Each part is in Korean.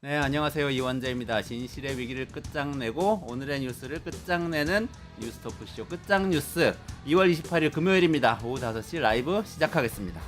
네, 안녕하세요. 이원재입니다. 진실의 위기를 끝장내고 오늘의 뉴스를 끝장내는 뉴스토크쇼 끝장뉴스 2월 28일 금요일입니다. 오후 5시 라이브 시작하겠습니다.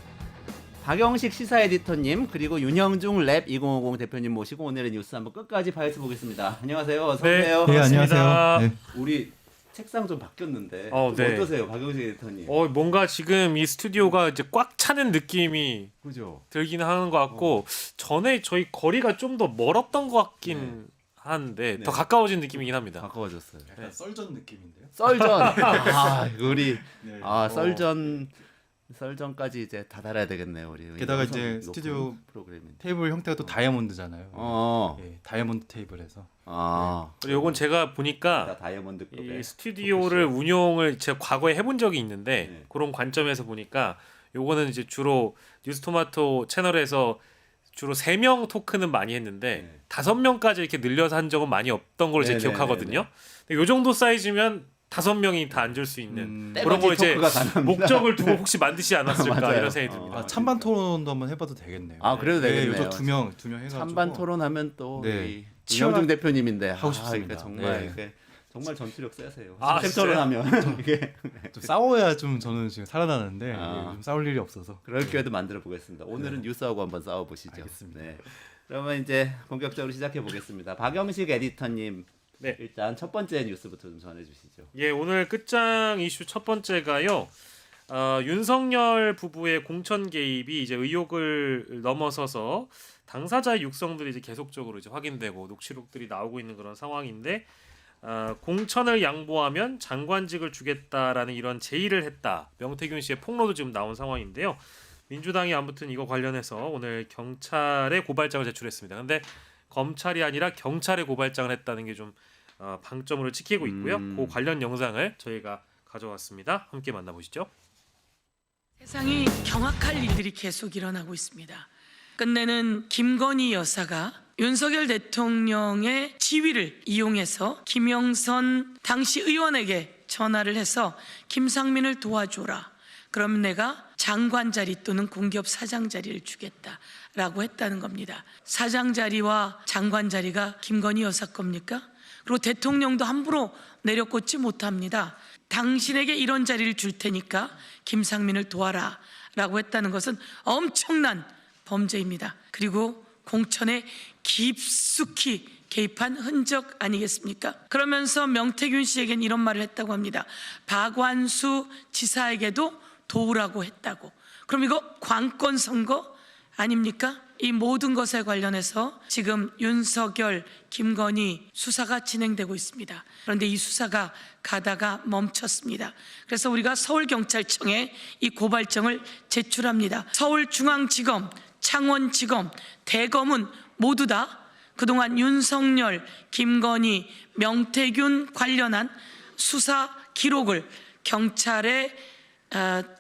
박영식 시사 에디터님 그리고 윤형중 랩 2050 대표님 모시고 오늘의 뉴스 한번 끝까지 파헤쳐 보겠습니다. 안녕하세요. 어서 오세요. 네, 안녕하세요. 네. 우리 책상 좀 바뀌었는데 네. 어떠세요, 박영식 에디터님? 뭔가 지금 이 스튜디오가 이제 꽉 차는 느낌이 그죠? 들기는 하는 것 같고 전에 저희 거리가 좀 더 멀었던 것 같긴 한데 네. 더 가까워진 느낌이긴 합니다. 가까워졌어요. 약간 썰전 느낌인데요. 썰전. 우리 네. 썰전까지 이제 다 달아야 되겠네요, 우리. 게다가 영상 이제 녹음 스튜디오 프로그램인데. 테이블 형태가 또 다이아몬드잖아요. 예, 다이아몬드 테이블에서. 그리고 요건 제가 보니까 다 다이아몬드급의 이 스튜디오를 운용을 제가 과거에 해본 적이 있는데 네. 그런 관점에서 보니까 요거는 이제 주로 뉴스토마토 채널에서 주로 3명 토크는 많이 했는데 네. 5명까지 이렇게 늘려서 한 적은 많이 없던 걸로 제가 네네네네. 기억하거든요. 근데 요 정도 사이즈면 5명이 다 앉을 수 있는 그런 때맞이 거 이제 토크가 가능합니다. 목적을 두고 혹시 만드시지 않았을까 맞아요. 이런 생각이 듭니다. 찬반 토론도 한번 해봐도 되겠네요. 그래도 되겠네요. 요즘 두 명 해가지고. 찬반 토론하면 또 네. 이영중 대표님인데 하고 싶습니다. 이게 정말 네. 이게 정말 전투력 세세요. 아, 책 진짜요? 토론하면 이게 좀 싸워야 좀 저는 지금 살아나는데 아. 좀 싸울 일이 없어서. 그럴 기회도 만들어 보겠습니다. 오늘은 뉴스하고 한번 싸워 보시죠. 알겠습니다. 네. 그러면 이제 본격적으로 시작해 보겠습니다. 박영식 에디터님, 네. 일단 첫 번째 뉴스부터 좀 전해주시죠. 예, 오늘 끝장 이슈 첫 번째가요. 윤석열 부부의 공천 개입이 이제 의혹을 넘어서서 당사자의 육성들이 이제 계속적으로 이제 확인되고 녹취록들이 나오고 있는 그런 상황인데 공천을 양보하면 장관직을 주겠다라는 이런 제의를 했다. 명태균 씨의 폭로도 지금 나온 상황인데요. 민주당이 아무튼 이거 관련해서 오늘 경찰에 고발장을 제출했습니다. 근데 검찰이 아니라 경찰에 고발장을 했다는 게 좀 방점으로 찍히고 있고요. 그 관련 영상을 저희가 가져왔습니다. 함께 만나보시죠. 세상이 경악할 일들이 계속 일어나고 있습니다. 끝내는 김건희 여사가 윤석열 대통령의 지위를 이용해서 김영선 당시 의원에게 전화를 해서 김상민을 도와줘라. 그럼 내가 장관 자리 또는 공기업 사장 자리를 주겠다라고 했다는 겁니다. 사장 자리와 장관 자리가 김건희 여사 겁니까? 그리고 대통령도 함부로 내려꽂지 못합니다. 당신에게 이런 자리를 줄 테니까 김상민을 도와라 라고 했다는 것은 엄청난 범죄입니다. 그리고 공천에 깊숙이 개입한 흔적 아니겠습니까? 그러면서 명태균 씨에겐 이런 말을 했다고 합니다. 박완수 지사에게도 도우라고 했다고. 그럼 이거 관권 선거 아닙니까? 이 모든 것에 관련해서 지금 윤석열, 김건희 수사가 진행되고 있습니다. 그런데 이 수사가 가다가 멈췄습니다. 그래서 우리가 서울경찰청에 이 고발장을 제출합니다. 서울중앙지검, 창원지검, 대검은 모두 다 그동안 윤석열, 김건희, 명태균 관련한 수사 기록을 경찰에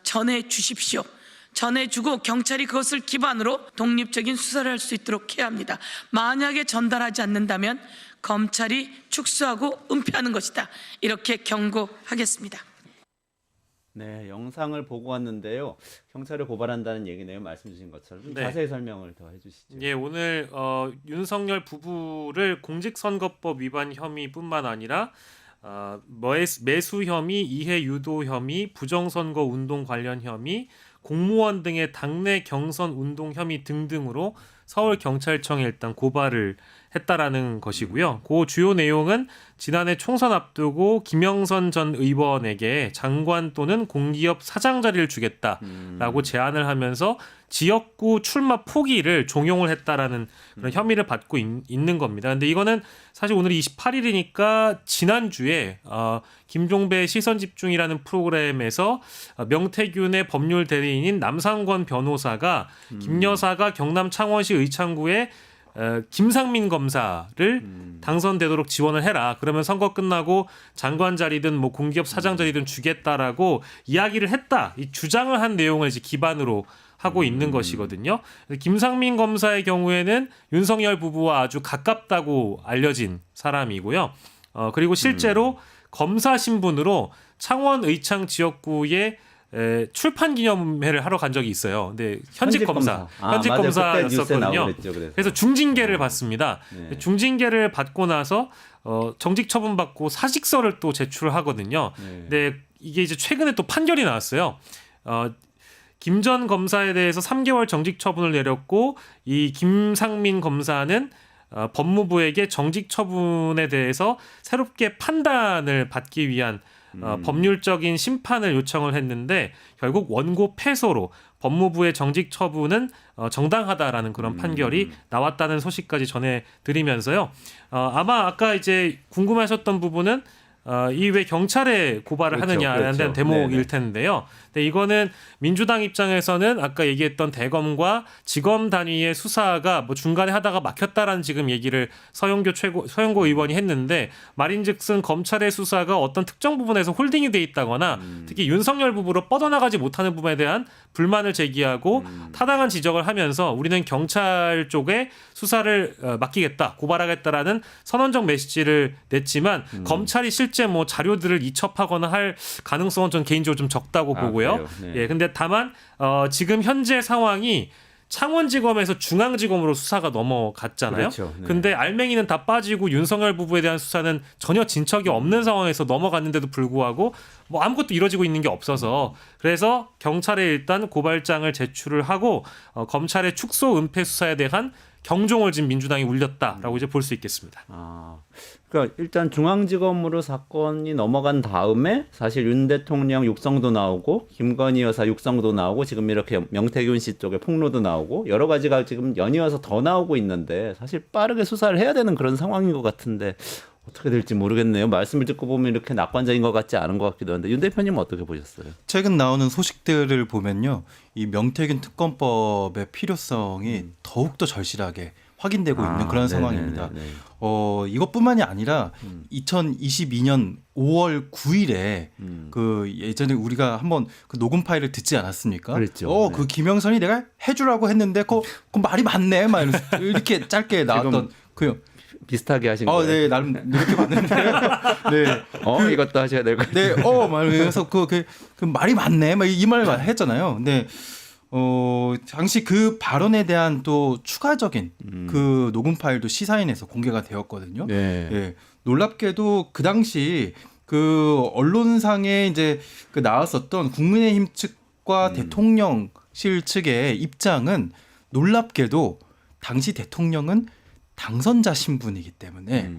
전해 주십시오. 전해주고 경찰이 그것을 기반으로 독립적인 수사를 할 수 있도록 해야 합니다. 만약에 전달하지 않는다면 검찰이 축소하고 은폐하는 것이다. 이렇게 경고하겠습니다. 네, 영상을 보고 왔는데요. 경찰에 고발한다는 얘기네요. 말씀 주신 것처럼 좀 네. 자세히 설명을 더 해주시죠. 예, 오늘 윤석열 부부를 공직선거법 위반 혐의뿐만 아니라 매수 혐의, 이해 유도 혐의, 부정선거 운동 관련 혐의, 공무원 등의 당내 경선 운동 혐의 등등으로 서울경찰청에 일단 고발을 했다라는 것이고요. 그 주요 내용은 지난해 총선 앞두고 김영선 전 의원에게 장관 또는 공기업 사장 자리를 주겠다라고 제안을 하면서 지역구 출마 포기를 종용을 했다라는 그런 혐의를 받고 있는 겁니다. 근데 이거는 사실 오늘이 28일이니까 지난주에 김종배 시선집중이라는 프로그램에서 명태균의 법률 대리인인 남상권 변호사가 김 여사가 경남 창원시 의창구에 김상민 검사를 당선되도록 지원을 해라. 그러면 선거 끝나고 장관 자리든 뭐 공기업 사장 자리든 주겠다라고 이야기를 했다. 이 주장을 한 내용을 이제 기반으로 하고 있는 것이거든요. 김상민 검사의 경우에는 윤석열 부부와 아주 가깝다고 알려진 사람이고요. 그리고 실제로 검사 신분으로 창원 의창 지역구에 출판 기념회를 하러 간 적이 있어요. 근데 현직 검사, 현직 맞아요. 그때 뉴스에 검사였었거든요. 나오고 그랬죠, 그래서 중징계를 받습니다. 네. 중징계를 받고 나서 정직 처분받고 사직서를 또 제출하거든요. 네. 근데 이게 이제 최근에 또 판결이 나왔어요. 김 전 검사에 대해서 3개월 정직 처분을 내렸고 이 김상민 검사는 법무부에게 정직 처분에 대해서 새롭게 판단을 받기 위한 법률적인 심판을 요청을 했는데 결국 원고 패소로 법무부의 정직 처분은 정당하다라는 그런 판결이 나왔다는 소식까지 전해드리면서요. 아마 아까 이제 궁금하셨던 부분은 이 왜 경찰에 고발을 그렇죠, 하느냐라는 그렇죠. 대목일 네네. 텐데요. 근데 이거는 민주당 입장에서는 아까 얘기했던 대검과 지검 단위의 수사가 뭐 중간에 하다가 막혔다라는 지금 얘기를 서영고 의원이 했는데 말인즉슨 검찰의 수사가 어떤 특정 부분에서 홀딩이 돼 있다거나 특히 윤석열 부부로 뻗어나가지 못하는 부분에 대한 불만을 제기하고 타당한 지적을 하면서 우리는 경찰 쪽에 수사를 맡기겠다, 고발하겠다라는 선언적 메시지를 냈지만 검찰이 실제 뭐 자료들을 이첩하거나 할 가능성은 전 개인적으로 좀 적다고 보고요. 그래요? 네. 예, 근데 다만 지금 현재 상황이 창원지검에서 중앙지검으로 수사가 넘어갔잖아요. 그렇죠. 네. 근데 알맹이는 다 빠지고 윤석열 부부에 대한 수사는 전혀 진척이 없는 상황에서 넘어갔는데도 불구하고 뭐 아무것도 이루어지고 있는 게 없어서 그래서 경찰에 일단 고발장을 제출을 하고 검찰의 축소 은폐 수사에 대한 경종을 지금 민주당이 울렸다라고 이제 볼 수 있겠습니다. 그러니까 일단 중앙지검으로 사건이 넘어간 다음에 사실 윤 대통령 육성도 나오고 김건희 여사 육성도 나오고 지금 이렇게 명태균 씨 쪽에 폭로도 나오고 여러 가지가 지금 연이어서 더 나오고 있는데 사실 빠르게 수사를 해야 되는 그런 상황인 것 같은데 어떻게 될지 모르겠네요. 말씀을 듣고 보면 이렇게 낙관적인 것 같지 않은 것 같기도 한데 윤 대표님은 어떻게 보셨어요? 최근 나오는 소식들을 보면요, 이 명태균 특검법의 필요성이 더욱더 절실하게 확인되고 있는 그런 상황입니다. 네네네네. 이것뿐만이 아니라 2022년 5월 9일에 그 예전에 우리가 한번 그 녹음 파일을 듣지 않았습니까? 그랬죠. 네. 그 김영선이 내가 해주라고 했는데 그 말이 많네, 막 이렇게 짧게 나왔던 그. 비슷하게 하신 거예요? 네, 나름 이렇게 봤는데, 네, 이것도 하셔야 될 것 같아요. 네, 그래서 그 말이 많네, 막 이 말을 했잖아요. 근데 당시 그 발언에 대한 또 추가적인 그 녹음 파일도 시사인에서 공개가 되었거든요. 네. 예, 놀랍게도 그 당시 그 언론상에 이제 그 나왔었던 국민의힘 측과 대통령실 측의 입장은 놀랍게도 당시 대통령은 당선자 신분이기 때문에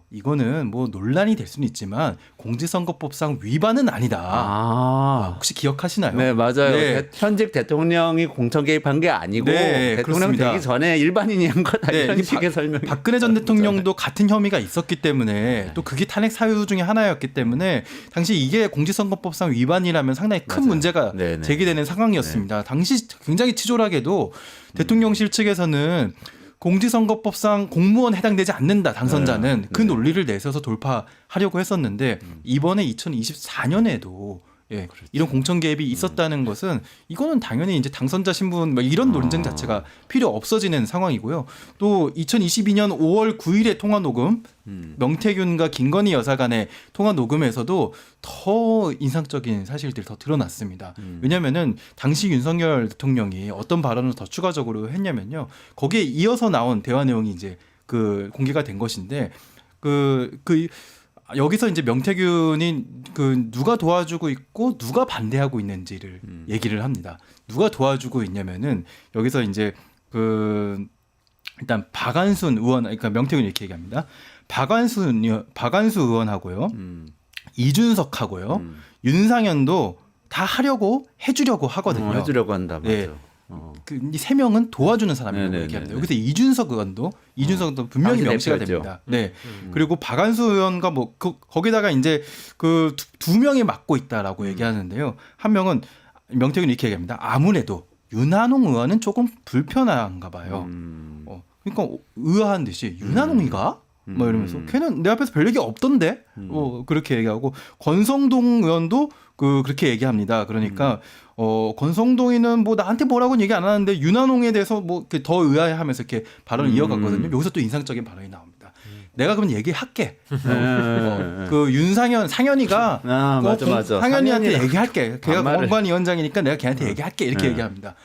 이거는 뭐 논란이 될 수는 있지만 공직선거법상 위반은 아니다. 혹시 기억하시나요? 네, 맞아요. 네. 현직 대통령이 공천 개입한 게 아니고 네, 대통령 그렇습니다. 되기 전에 일반인이 한 거다 이런 식의 설명. 박근혜 전 대통령도 같은 혐의가 있었기 때문에 또 그게 탄핵 사유 중에 하나였기 때문에 당시 이게 공직선거법상 위반이라면 상당히 큰 맞아요. 문제가 네네. 제기되는 상황이었습니다. 당시 굉장히 치졸하게도 대통령실 측에서는 공직선거법상 공무원 해당되지 않는다, 당선자는. 그 논리를 내세워서 돌파하려고 했었는데 이번에 2024년에도 이런 공천 개입이 있었다는 것은 이거는 당연히 이제 당선자 신분 뭐 이런 논쟁 자체가 필요 없어지는 상황이고요. 또 2022년 5월 9일의 통화 녹음, 명태균과 김건희 여사 간의 통화 녹음에서도 더 인상적인 사실들이 더 드러났습니다. 왜냐하면은 당시 윤석열 대통령이 어떤 발언을 더 추가적으로 했냐면요, 거기에 이어서 나온 대화 내용이 이제 그 공개가 된 것인데 여기서 이제 명태균이 그 누가 도와주고 있고 누가 반대하고 있는지를 얘기를 합니다. 누가 도와주고 있냐면은 여기서 이제 그 일단 박안순 의원, 그러니까 명태균이 이렇게 얘기합니다. 박안수 의원하고요, 이준석하고요, 윤상현도 다 해주려고 하거든요. 해주려고 한다. 맞아. 네. 이 세 명은 도와주는 사람이라고 네네네네. 얘기합니다. 여기서 이준석도 분명히 당시 명시가 대표였죠. 됩니다. 네. 그리고 박안수 의원과 뭐 거기다가 이제 그 두 명이 맡고 있다라고 얘기하는데요. 한 명은 명태균이 이렇게 얘기합니다. 아무래도 윤한홍 의원은 조금 불편한가 봐요. 그러니까 의아한 듯이 윤한홍이가 뭐 이러면서 걔는 내 앞에서 별 얘기 없던데 그렇게 얘기하고, 권성동 의원도 그렇게 얘기합니다. 그러니까 권성동이는 뭐 나한테 뭐라고는 얘기 안 하는데 윤한홍에 대해서 뭐 이렇게 더 의아해하면서 이렇게 발언을 이어갔거든요. 여기서 또 인상적인 발언이 나옵니다. 내가 그럼 얘기할게. 그 상현이가 맞아. 상현이한테 얘기할게. 걔가 반말을. 공관위원장이니까 내가 걔한테 얘기할게. 이렇게 얘기합니다.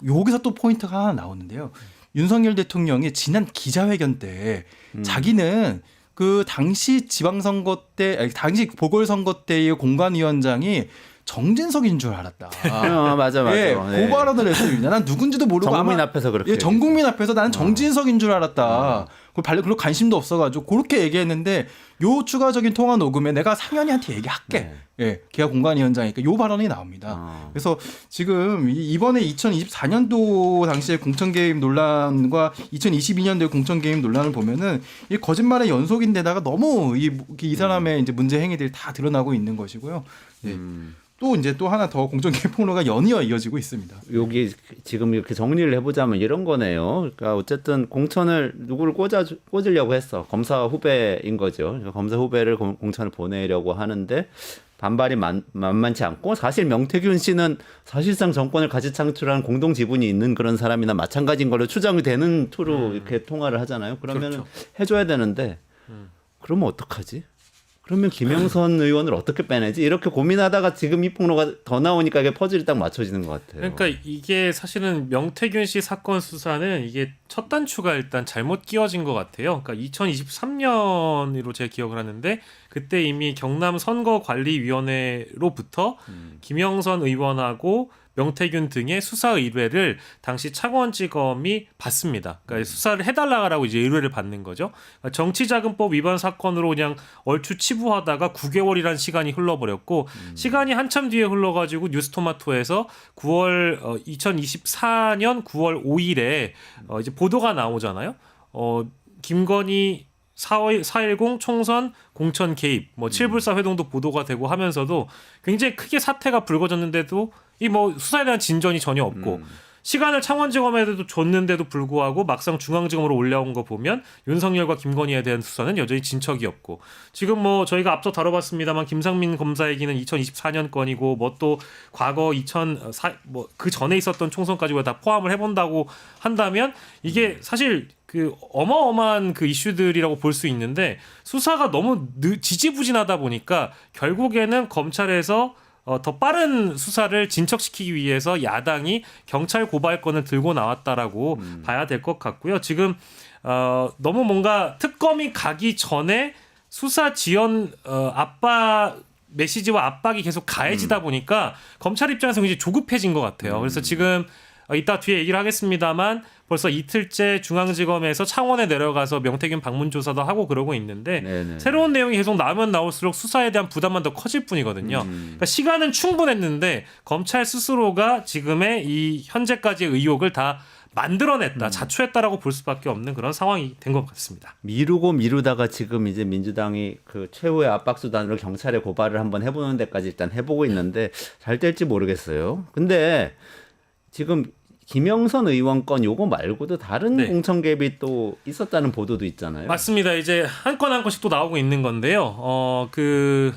여기서 또 포인트가 하나 나오는데요. 윤석열 대통령이 지난 기자회견 때 자기는 그 당시 지방선거 때, 아니, 당시 보궐선거 때의 공관위원장이 정진석인 줄 알았다. 맞아. 예, 네. 그 발언을 했습니다. 난 누군지도 모르고 전 국민 아마 앞에서 그렇게. 예, 전 국민 앞에서 나는 정진석인 줄 알았다. 그리고 관심도 없어가지고 그렇게 얘기했는데 요 추가적인 통화 녹음에 내가 상현이한테 얘기할게. 예, 걔가 공관위원장이니까 요 발언이 나옵니다. 그래서 지금 이번에 2024년도 당시에 공천 개입 논란과 2022년도의 공천 개입 논란을 보면은 이 거짓말의 연속인데다가 너무 이 사람의 이제 문제 행위들이 다 드러나고 있는 것이고요. 예. 또 이제 또 하나 더 공천 개입 폭로가 연이어 이어지고 있습니다. 여기 지금 이렇게 정리를 해보자면 이런 거네요. 그러니까 어쨌든 공천을 누구를 꽂으려고 했어. 검사 후배인 거죠. 그러니까 검사 후배를 공천을 보내려고 하는데 반발이 만만치 않고 사실 명태균 씨는 사실상 정권을 같이 창출한 공동 지분이 있는 그런 사람이나 마찬가지인 걸로 추정이 되는 투로 이렇게 통화를 하잖아요. 그러면 그렇죠. 해줘야 되는데 그러면 어떡하지? 그러면 김영선 의원을 어떻게 빼내지? 이렇게 고민하다가 지금 이 폭로가 더 나오니까 이게 퍼즐이 딱 맞춰지는 것 같아요. 그러니까 이게 사실은 명태균 씨 사건 수사는 이게 첫 단추가 일단 잘못 끼워진 것 같아요. 그러니까 2023년으로 제가 기억을 하는데 그때 이미 경남 선거관리위원회로부터 김영선 의원하고 명태균 등의 수사 의뢰를 당시 창원지검이 받습니다. 그러니까 수사를 해달라고 이제 의뢰를 받는 거죠. 그러니까 정치자금법 위반 사건으로 그냥 얼추 치부하다가 9개월이라는 시간이 흘러버렸고 시간이 한참 뒤에 흘러가지고 뉴스토마토에서 2024년 9월 5일에 이제 보도가 나오잖아요. 김건희 4.10 총선 공천 개입, 뭐 7불사 회동도 보도가 되고 하면서도 굉장히 크게 사태가 불거졌는데도 이 뭐 수사에 대한 진전이 전혀 없고 시간을 창원지검에도 줬는데도 불구하고 막상 중앙지검으로 올라온 거 보면 윤석열과 김건희에 대한 수사는 여전히 진척이 없고 지금 뭐 저희가 앞서 다뤄봤습니다만 김상민 검사 얘기는 2024년 건이고 뭐 또 과거 뭐 그 전에 있었던 총선까지 다 포함을 해본다고 한다면 이게 사실 그 어마어마한 그 이슈들이라고 볼 수 있는데 수사가 너무 지지부진하다 보니까 결국에는 검찰에서 더 빠른 수사를 진척시키기 위해서 야당이 경찰 고발건을 들고 나왔다라고 봐야 될 것 같고요. 지금 너무 뭔가 특검이 가기 전에 수사 지연 압박 메시지와 압박이 계속 가해지다 보니까 검찰 입장에서 굉장히 조급해진 것 같아요. 그래서 지금 이따 뒤에 얘기를 하겠습니다만 벌써 이틀째 중앙지검에서 창원에 내려가서 명태균 방문 조사도 하고 그러고 있는데 네네. 새로운 내용이 계속 나오면 나올수록 수사에 대한 부담만 더 커질 뿐이거든요. 그러니까 시간은 충분했는데 검찰 스스로가 지금의 이 현재까지의 의혹을 다 만들어냈다, 자초했다라고 볼 수밖에 없는 그런 상황이 된 것 같습니다. 미루다가 지금 이제 민주당이 그 최후의 압박 수단으로 경찰에 고발을 한번 해보는 데까지 일단 해보고 있는데 잘 될지 모르겠어요. 근데 지금 김영선 의원 건 요거 말고도 다른 공천 개입이 또 있었다는 보도도 있잖아요. 맞습니다. 이제 한 건 한 건씩 또 나오고 있는 건데요. 그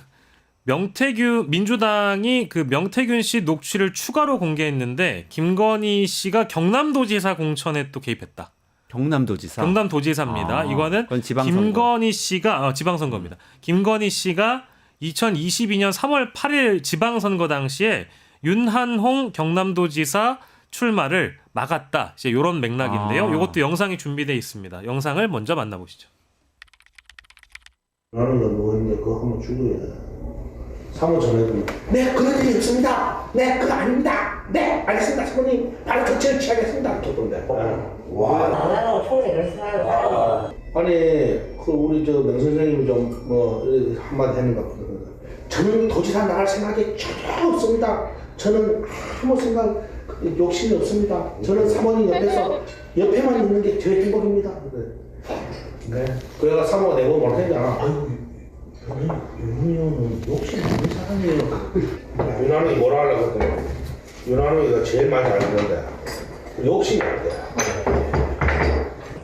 민주당이 그 명태균 씨 녹취를 추가로 공개했는데 김건희 씨가 경남도지사 공천에 또 개입했다. 경남도지사. 경남도지사입니다. 이거는 그건 지방선거. 김건희 씨가 지방선거입니다. 김건희 씨가 2022년 3월 8일 지방선거 당시에 윤한홍 경남도지사 출마를 막았다. 이제 이런 맥락인데요. 이것도 영상이 준비되어 있습니다. 영상을 먼저 만나보시죠. 나는 뭐 했는데 그거 한번 죽어야 돼. 사무처에도 네 그런 일이 없습니다. 네 그거 아닙니다. 네 알겠습니다 사모님 바로 조치를 취하겠습니다. 좋던데. 와. 나라고 총리 그렇게 생각하고. 아니 그 우리 저 명 선생님이 좀 뭐 한마디 했는가 보다. 저는 도지사 나갈 생각이 전혀 없습니다. 저는 아무 생각 욕심이 없습니다. 저는 사모님 옆에만 있는 게 제일 행복입니다. 네. 그래가 사모가 내고 뭘 했잖아. 아유, 윤희영은 욕심이 없는 사람이에요. 윤한이 뭐라 하려고 했더니 윤한이가 제일 많이 알는데 욕심이 안 돼.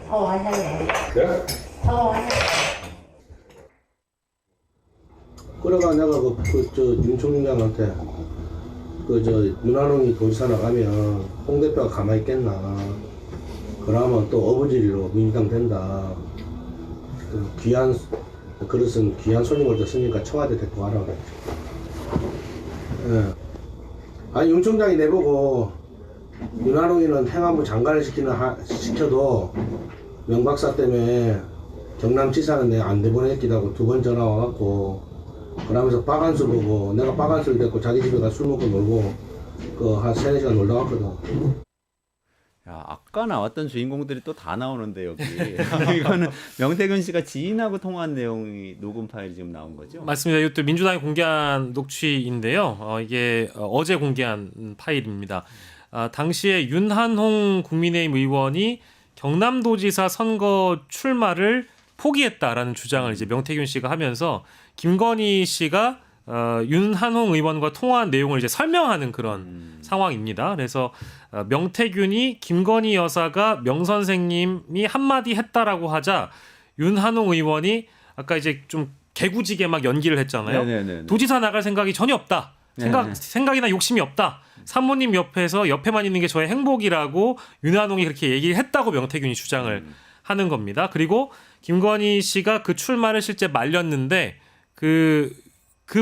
성공하셨네. 네? 성공하셨네. 그래가 내가 윤 총장한테 윤한홍이 도지사 나가면 홍 대표가 가만히 있겠나. 그러면 또 어부지리로 민주당 된다. 그 귀한 그릇은 귀한 손님을 줬으니까 청와대 데리고 가라 그랬죠. 예. 아니 윤 총장이 내보고 윤한홍이는 행안부 장관을 시켜도 명박사 때문에 경남지사는 내가 안 내보냈기도 하고 2번 전화 와갖고 그러면서 박한수 보고 내가 박한수를 데리고 자기 집에 가서 술 먹고 놀고 한 3-4시간 놀다 왔거든. 야, 아까 나왔던 주인공들이 또 다 나오는데 여기 이거는 명태균 씨가 지인하고 통화한 내용이 녹음 파일이 지금 나온 거죠? 맞습니다. 이것도 민주당이 공개한 녹취인데요. 이게 어제 공개한 파일입니다. 당시에 윤한홍 국민의힘 의원이 경남도지사 선거 출마를 포기했다라는 주장을 이제 명태균 씨가 하면서 김건희 씨가 윤한홍 의원과 통화한 내용을 이제 설명하는 그런 상황입니다. 그래서 명태균이 김건희 여사가 명 선생님이 한마디 했다라고 하자 윤한홍 의원이 아까 이제 좀 개구지게 막 연기를 했잖아요. 네네네. 도지사 나갈 생각이 전혀 없다. 생각이나 욕심이 없다. 사모님 옆에만 있는 게 저의 행복이라고 윤한홍이 그렇게 얘기를 했다고 명태균이 주장을 하는 겁니다. 그리고 김건희 씨가 그 출마를 실제 말렸는데 그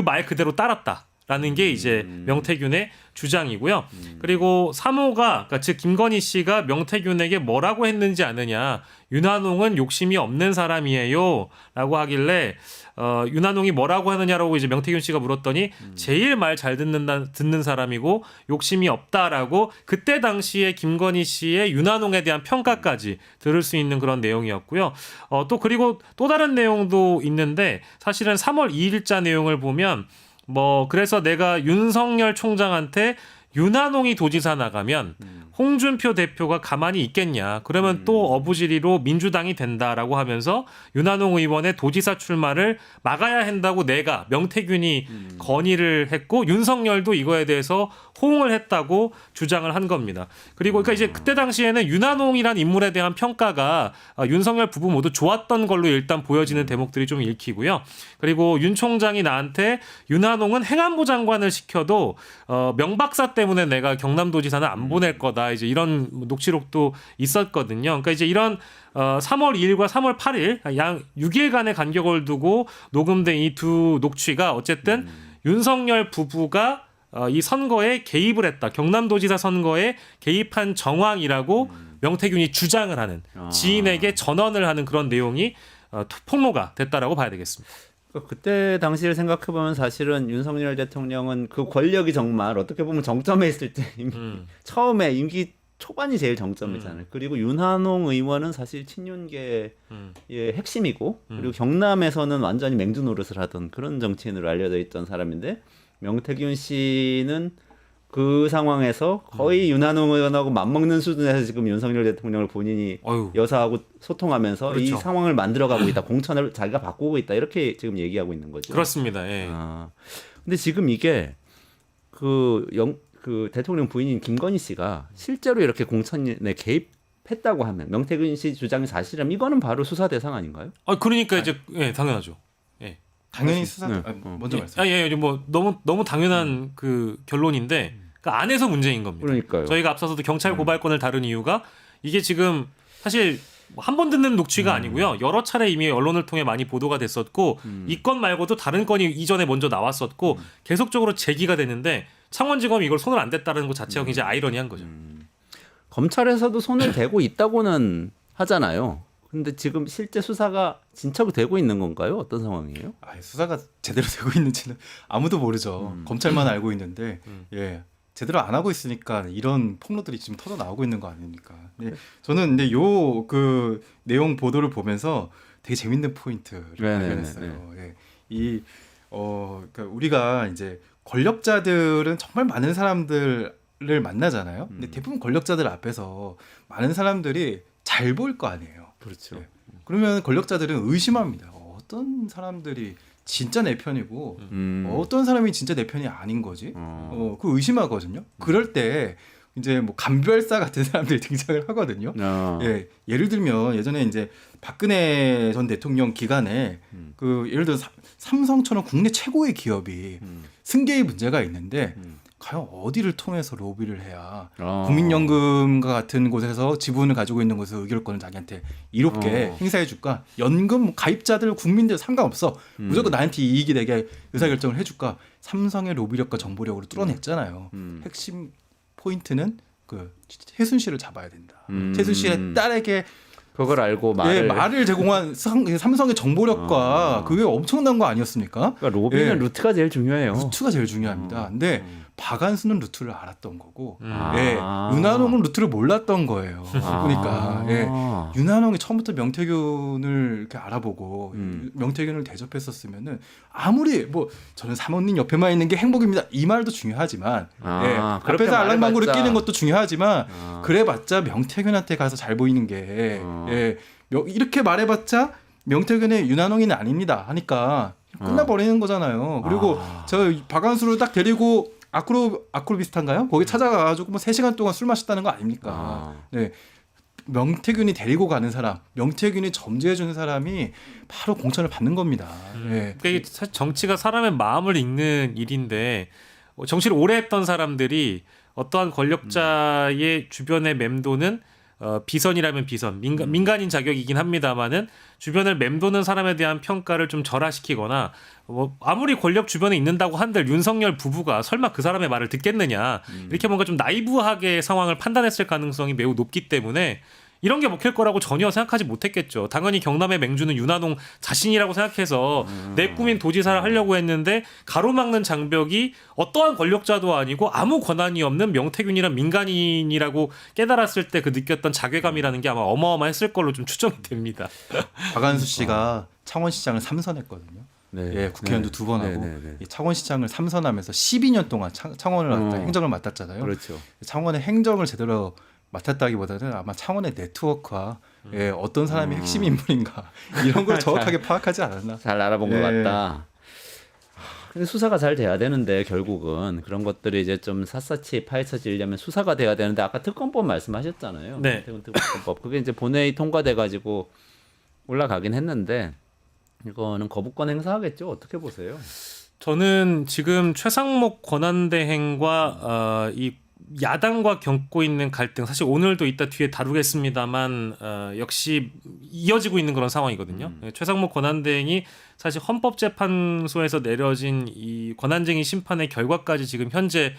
말 그대로 따랐다라는 게 이제 명태균의 주장이고요. 그리고 사모가 그러니까 즉 김건희 씨가 명태균에게 뭐라고 했는지 아느냐. 윤한홍은 욕심이 없는 사람이에요라고 하길래 윤한홍이 뭐라고 하느냐라고 이제 명태균 씨가 물었더니 제일 말 잘 듣는 사람이고 욕심이 없다라고 그때 당시에 김건희 씨의 윤한홍에 대한 평가까지 들을 수 있는 그런 내용이었고요. 또 그리고 또 다른 내용도 있는데 사실은 3월 2일자 내용을 보면 그래서 내가 윤석열 총장한테 윤한홍이 도지사 나가면 홍준표 대표가 가만히 있겠냐. 그러면 또 어부지리로 민주당이 된다라고 하면서 윤한홍 의원의 도지사 출마를 막아야 한다고 내가 명태균이 건의를 했고 윤석열도 이거에 대해서 호응을 했다고 주장을 한 겁니다. 그리고 그러니까 이제 그때 당시에는 윤한홍이란 인물에 대한 평가가 윤석열 부부 모두 좋았던 걸로 일단 보여지는 대목들이 좀 읽히고요. 그리고 윤 총장이 나한테 윤한홍은 행안부 장관을 시켜도 명박사 때문에 내가 경남도지사는 안 보낼 거다. 이제 이런 녹취록도 있었거든요. 그러니까 이제 이런 3월 2일과 3월 8일 양 6일간의 간격을 두고 녹음된 이 두 녹취가 어쨌든 윤석열 부부가 이 선거에 개입을 했다. 경남도지사 선거에 개입한 정황이라고 명태균이 주장을 하는 지인에게 전언을 하는 그런 내용이 폭로가 됐다라고 봐야 되겠습니다. 그때 당시를 생각해보면 사실은 윤석열 대통령은 그 권력이 정말 어떻게 보면 정점에 있을 때 이미 처음에 임기 초반이 제일 정점이잖아요. 그리고 윤한홍 의원은 사실 친윤계의 핵심이고 그리고 경남에서는 완전히 맹주 노릇을 하던 그런 정치인으로 알려져 있던 사람인데 명태균 씨는 그 상황에서 거의 윤한홍 의원하고 맞먹는 수준에서 지금 윤석열 대통령을 본인이 여사하고 소통하면서 그렇죠. 이 상황을 만들어가고 있다. 공천을 자기가 바꾸고 있다. 이렇게 지금 얘기하고 있는 거죠. 그렇습니다. 예. 근데 지금 이게 그 대통령 부인인 김건희 씨가 실제로 이렇게 공천에 개입했다고 하면 명태균 씨 주장이 사실이라면 이거는 바로 수사 대상 아닌가요? 그러니까 이제 당연하죠. 예. 당연히 수사. 네. 먼저 말씀해. 너무 당연한 그 결론인데 그 안에서 문제인 겁니다. 그러니까요. 저희가 앞서서도 경찰 고발권을 다룬 이유가 이게 지금 사실 한 번 듣는 녹취가 아니고요. 여러 차례 이미 언론을 통해 많이 보도가 됐었고 이 건 말고도 다른 건이 이전에 먼저 나왔었고 계속적으로 제기가 됐는데 창원지검이 이걸 손을 안 댔다는 것 자체가 굉장히 아이러니한 거죠. 검찰에서도 손을 대고 있다고는 하잖아요. 근데 지금 실제 수사가 진척되고 있는 건가요? 어떤 상황이에요? 수사가 제대로 되고 있는지는 아무도 모르죠. 검찰만 알고 있는데 제대로 안 하고 있으니까 이런 폭로들이 지금 터져 나오고 있는 거 아닙니까? 저는 근데 그 내용 보도를 보면서 되게 재밌는 포인트를 발견했어요. 그러니까 우리가 이제 권력자들은 정말 많은 사람들을 만나잖아요. 근데 대부분 권력자들 앞에서 많은 사람들이 잘 보일 거 아니에요. 그렇죠. 그러면 권력자들은 의심합니다. 어떤 사람들이 진짜 내 편이고 어떤 사람이 진짜 내 편이 아닌 거지? 그 의심하거든요. 그럴 때 이제 뭐 감별사 같은 사람들이 등장을 하거든요. 예, 예를 들면 예전에 이제 박근혜 전 대통령 기간에 그 예를 들어 삼성처럼 국내 최고의 기업이 승계의 문제가 있는데 과연 어디를 통해서 로비를 해야 국민연금과 같은 곳에서 지분을 가지고 있는 곳에서 의결권을 자기한테 이롭게 행사해 줄까? 연금 가입자들 국민들 상관없어. 무조건 나한테 이익이 되게 의사결정을 해줄까? 삼성의 로비력과 정보력으로 뚫어냈잖아요. 핵심 포인트는 그 최순실을 잡아야 된다. 최순실의 딸에게 그걸 알고 말을 제공한 삼성의 정보력과 그게 엄청난 거 아니었습니까? 그러니까 로비는 예. 루트가 제일 중요해요. 루트가 제일 중요합니다. 근데 박한수는 루트를 알았던 거고, 예, 아. 윤한홍은 루트를 몰랐던 거예요. 그러니까 예, 윤한홍이 처음부터 명태균을 이렇게 알아보고 명태균을 대접했었으면은 아무리 뭐 저는 사모님 옆에만 있는 게 행복입니다 이 말도 중요하지만, 예, 그렇게 앞에서 알랑방구를 말해봤자- 끼는 것도 중요하지만 그래봤자 명태균한테 가서 잘 보이는 게 예, 이렇게 말해봤자 명태균의 윤한홍이는 아닙니다 하니까 끝나버리는 거잖아요. 그리고 저 박한수를 딱 데리고 아크로 비슷한가요? 거기 찾아가가지고 뭐 3시간 동안 술 마셨다는 거 아닙니까? 네. 명태균이 데리고 가는 사람, 명태균이 점지해주는 사람이 바로 공천을 받는 겁니다. 네. 그러니까 이게 사실 정치가 사람의 마음을 읽는 일인데 정치를 오래 했던 사람들이 어떠한 권력자의 주변에 맴도는 비선이라면 비선, 민간인 자격이긴 합니다만은 주변을 맴도는 사람에 대한 평가를 좀 절하시키거나 뭐 아무리 권력 주변에 있는다고 한들 윤석열 부부가 설마 그 사람의 말을 듣겠느냐 이렇게 뭔가 좀 나이브하게 상황을 판단했을 가능성이 매우 높기 때문에 이런 게 먹힐 거라고 전혀 생각하지 못했겠죠. 당연히 경남의 맹주는 윤한홍 자신이라고 생각해서 내 꿈인 도지사를 하려고 했는데 가로막는 장벽이 어떠한 권력자도 아니고 아무 권한이 없는 명태균이란 민간인이라고 깨달았을 때 그 느꼈던 자괴감이라는 게 아마 어마어마했을 걸로 좀 추정이 됩니다. 박한수 씨가 창원시장을 3선했거든요. 네. 예, 국회의원도 네. 2번 하고 네, 네, 네. 이 창원시장을 3선하면서 12년 동안 창원을 행정을 맡았잖아요. 그렇죠. 창원의 행정을 제대로 맡았다기보다는 아마 창원의 네트워크와 예, 어떤 사람이 핵심 인물인가 이런 걸 정확하게 파악하지 않았나. 잘 알아본 것 같다. 근데 수사가 잘 돼야 되는데 결국은 그런 것들이 이제 좀 샅샅이 파헤쳐지려면 수사가 돼야 되는데 아까 특검법 말씀하셨잖아요. 네. 특검법 그게 이제 본회의 통과돼 가지고 올라가긴 했는데 이거는 거부권 행사하겠죠. 어떻게 보세요? 저는 지금 최상목 권한대행과 이 야당과 겪고 있는 갈등 사실 오늘도 이따 뒤에 다루겠습니다만 역시 이어지고 있는 그런 상황이거든요. 최상목 권한대행이 사실 헌법재판소에서 내려진 이 권한쟁의 심판의 결과까지 지금 현재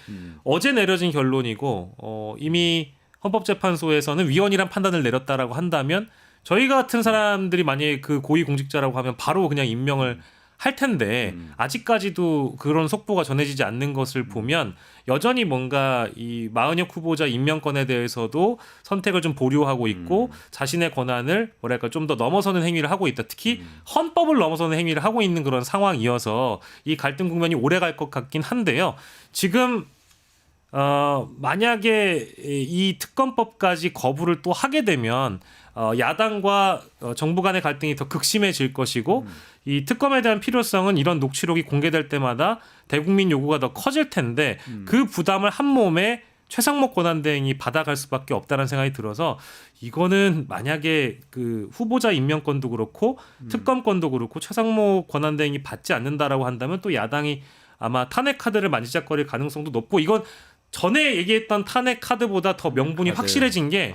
어제 내려진 결론이고 이미 헌법재판소에서는 위헌이란 판단을 내렸다라고 한다면 저희 같은 사람들이 만약에 그 고위공직자라고 하면 바로 그냥 임명을 할 텐데 아직까지도 그런 속보가 전해지지 않는 것을 보면 여전히 뭔가 이 마은혁 후보자 임명권에 대해서도 선택을 좀 보류하고 있고 자신의 권한을 뭐랄까 좀 더 넘어서는 행위를 하고 있다. 특히 헌법을 넘어서는 행위를 하고 있는 그런 상황이어서 이 갈등 국면이 오래 갈 것 같긴 한데요. 지금 만약에 이 특검법까지 거부를 또 하게 되면 야당과 정부 간의 갈등이 더 극심해질 것이고 이 특검에 대한 필요성은 이런 녹취록이 공개될 때마다 대국민 요구가 더 커질 텐데 그 부담을 한 몸에 최상목 권한대행이 받아갈 수밖에 없다는 생각이 들어서 이거는 만약에 그 후보자 임명권도 그렇고 특검권도 그렇고 최상목 권한대행이 받지 않는다라고 한다면 또 야당이 아마 탄핵 카드를 만지작거릴 가능성도 높고 이건 전에 얘기했던 탄핵 카드보다 더 명분이 확실해진 게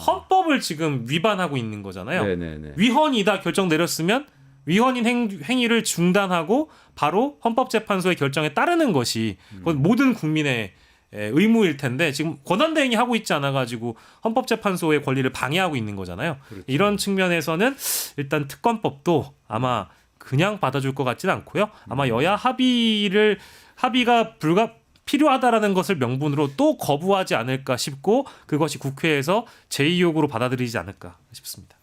헌법을 지금 위반하고 있는 거잖아요. 네네네. 위헌이다 결정 내렸으면 위헌인 행위를 중단하고 바로 헌법재판소의 결정에 따르는 것이 그건 모든 국민의 의무일 텐데 지금 권한대행이 하고 있지 않아가지고 헌법재판소의 권리를 방해하고 있는 거잖아요. 그렇죠. 이런 측면에서는 일단 특검법도 아마 그냥 받아줄 것 같지는 않고요. 아마 여야 합의가 필요하다라는 것을 명분으로 또 거부하지 않을까 싶고 그것이 국회에서 제2욕으로 받아들이지 않을까 싶습니다.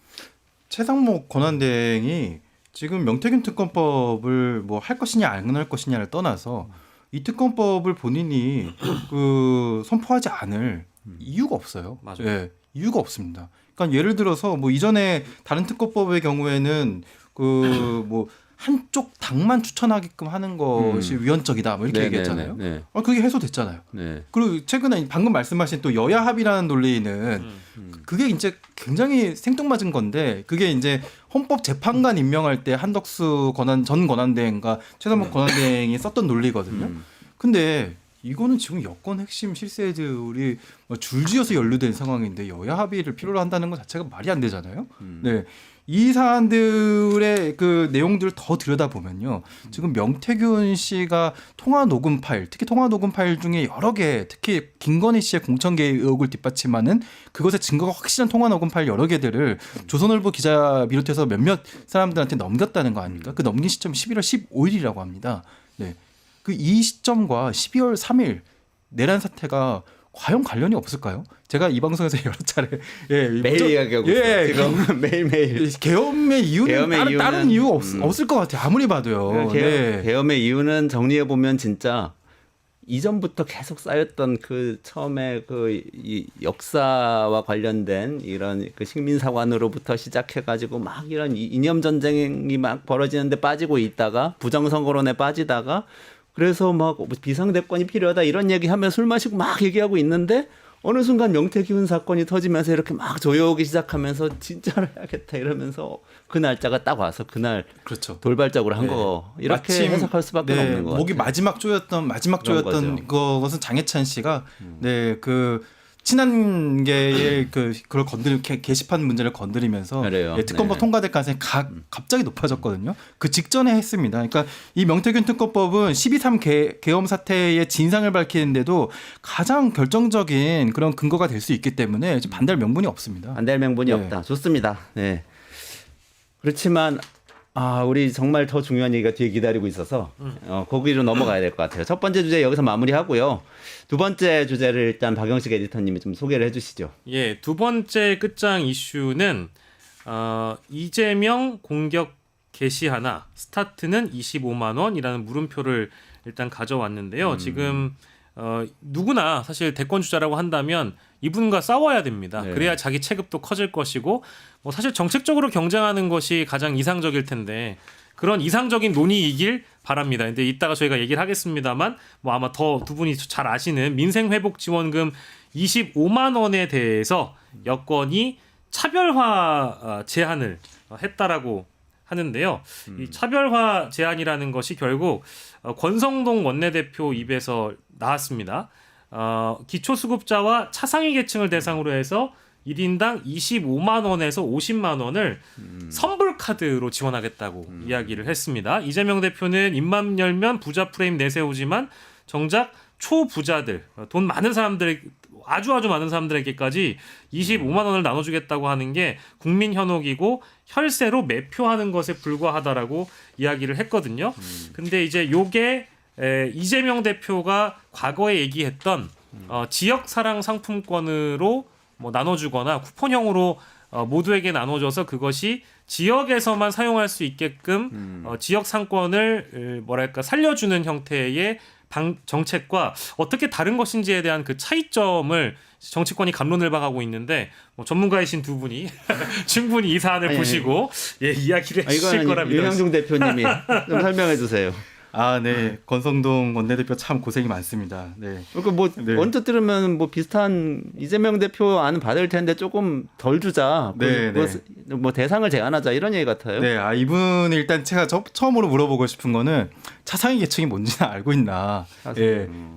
최상목 권한대행이 지금 명태균 특검법을 뭐 할 것이냐 안 할 것이냐를 떠나서 이 특검법을 본인이 그 선포하지 않을 이유가 없어요. 맞아요. 예, 이유가 없습니다. 그러니까 예를 들어서 뭐 이전에 다른 특검법의 경우에는 그 뭐 한쪽 당만 추천하게끔 하는 것이 위헌적이다. 뭐 이렇게 네, 얘기했잖아요. 네, 네. 그게 해소됐잖아요. 네. 그리고 최근에 방금 말씀하신 또 여야 합의라는 논리는 그게 이제 굉장히 생뚱맞은 건데 그게 이제 헌법 재판관 임명할 때 한덕수 전 권한대행과 최상목 권한대행이 썼던 논리거든요. 근데 이거는 지금 여권 핵심 실세들이 뭐 줄지어서 연루된 상황인데 여야 합의를 필요로 한다는 것 자체가 말이 안 되잖아요. 네. 이 사안들의 그 내용들을 더 들여다보면요. 지금 명태균 씨가 통화 녹음 파일, 특히 통화 녹음 파일 중에 여러 개, 특히 김건희 씨의 공천계 의혹을 뒷받침하는 그것의 증거가 확실한 통화 녹음 파일 여러 개들을 조선일보 기자 비롯해서 몇몇 사람들한테 넘겼다는 거 아닙니까? 그 넘긴 시점이 11월 15일이라고 합니다. 네. 그 이 시점과 12월 3일 내란 사태가 과연 관련이 없을까요? 제가 이 방송에서 여러 차례 매일 이야기하고 있어요. 지금 매일매일. 계엄의 이유는 계엄의 다른 이유는- 이유 없을 것 같아요. 아무리 봐도요. 계엄의 이유는 정리해 보면 진짜 이전부터 계속 쌓였던 그 처음에 이 역사와 관련된 이런 그 식민사관으로부터 시작해가지고 막 이런 이념 전쟁이 막 벌어지는데 빠지고 있다가 부정선거론에 빠지다가 그래서 막 비상대권이 필요하다 이런 얘기하면 술 마시고 막 얘기하고 있는데 어느 순간 명태균 사건이 터지면서 이렇게 막 조여오기 시작하면서 진짜로 해야겠다 이러면서 그 날짜가 딱 와서 그날 그렇죠. 돌발적으로 한 거 이렇게 해석할 수밖에 없는 거 같아요. 목이 마지막 조였던 그런 거죠. 그것은 장해찬 씨가 그 친한계의 그걸 게시판 문제를 건드리면서 그래요. 특검법 네. 통과될 가능성이 갑자기 높아졌거든요. 그 직전에 했습니다. 그러니까 이 명태균 특검법은 12.3 계엄 사태의 진상을 밝히는데도 가장 결정적인 그런 근거가 될 수 있기 때문에 지금 반대할 명분이 없습니다. 반대할 명분이 네. 없다. 좋습니다. 네. 그렇지만 우리 정말 더 중요한 얘기가 뒤에 기다리고 있어서 거기로 넘어가야 될 것 같아요. 첫 번째 주제 여기서 마무리하고요. 두 번째 주제를 일단 박영식 에디터님이 좀 소개를 해주시죠. 예, 두 번째 끝장 이슈는 이재명 공격 개시하나 스타트는 25만 원이라는 물음표를 일단 가져왔는데요. 지금 누구나 사실 대권 주자라고 한다면 이분과 싸워야 됩니다. 네. 그래야 자기 체급도 커질 것이고 뭐 사실 정책적으로 경쟁하는 것이 가장 이상적일 텐데 그런 이상적인 논의이길 바랍니다. 근데 이따가 저희가 얘기를 하겠습니다만 뭐 아마 더 두 분이 잘 아시는 민생회복지원금 25만 원에 대해서 여권이 차별화 제한을 했다라고 하는데요. 이 차별화 제한이라는 것이 결국 권성동 원내대표 입에서 나왔습니다. 기초수급자와 차상위 계층을 대상으로 해서 1인당 25만 원에서 50만 원을 선불카드로 지원하겠다고 이야기를 했습니다. 이재명 대표는 입만 열면 부자 프레임 내세우지만 정작 초부자들, 돈 많은 사람들, 아주 많은 사람들에게까지 25만 원을 나눠주겠다고 하는 게 국민 현혹이고 혈세로 매표하는 것에 불과하다라고 이야기를 했거든요. 근데 이제 요게 이재명 대표가 과거에 얘기했던 지역 사랑 상품권으로 뭐 나눠주거나 쿠폰형으로 모두에게 나눠줘서 그것이 지역에서만 사용할 수 있게끔 지역 상권을 살려주는 형태의 정책과 어떻게 다른 것인지에 대한 그 차이점을 정치권이 갑론을 박하고 있는데 뭐 전문가이신 두 분이 충분히 이 사안을 보시고 이야기를 해주실 거라 이거는 믿습니다. 윤영중 대표님이 좀 설명해 주세요. 네. 권성동 원내대표 참 고생이 많습니다. 네. 그러니까 네. 언뜻 들으면 비슷한 이재명 대표 안은 받을 텐데 조금 덜 주자. 네, 뭐 대상을 제한하자 이런 얘기 같아요. 네, 이분 일단 제가 처음으로 물어보고 싶은 거는 차상위 계층이 뭔지는 알고 있나?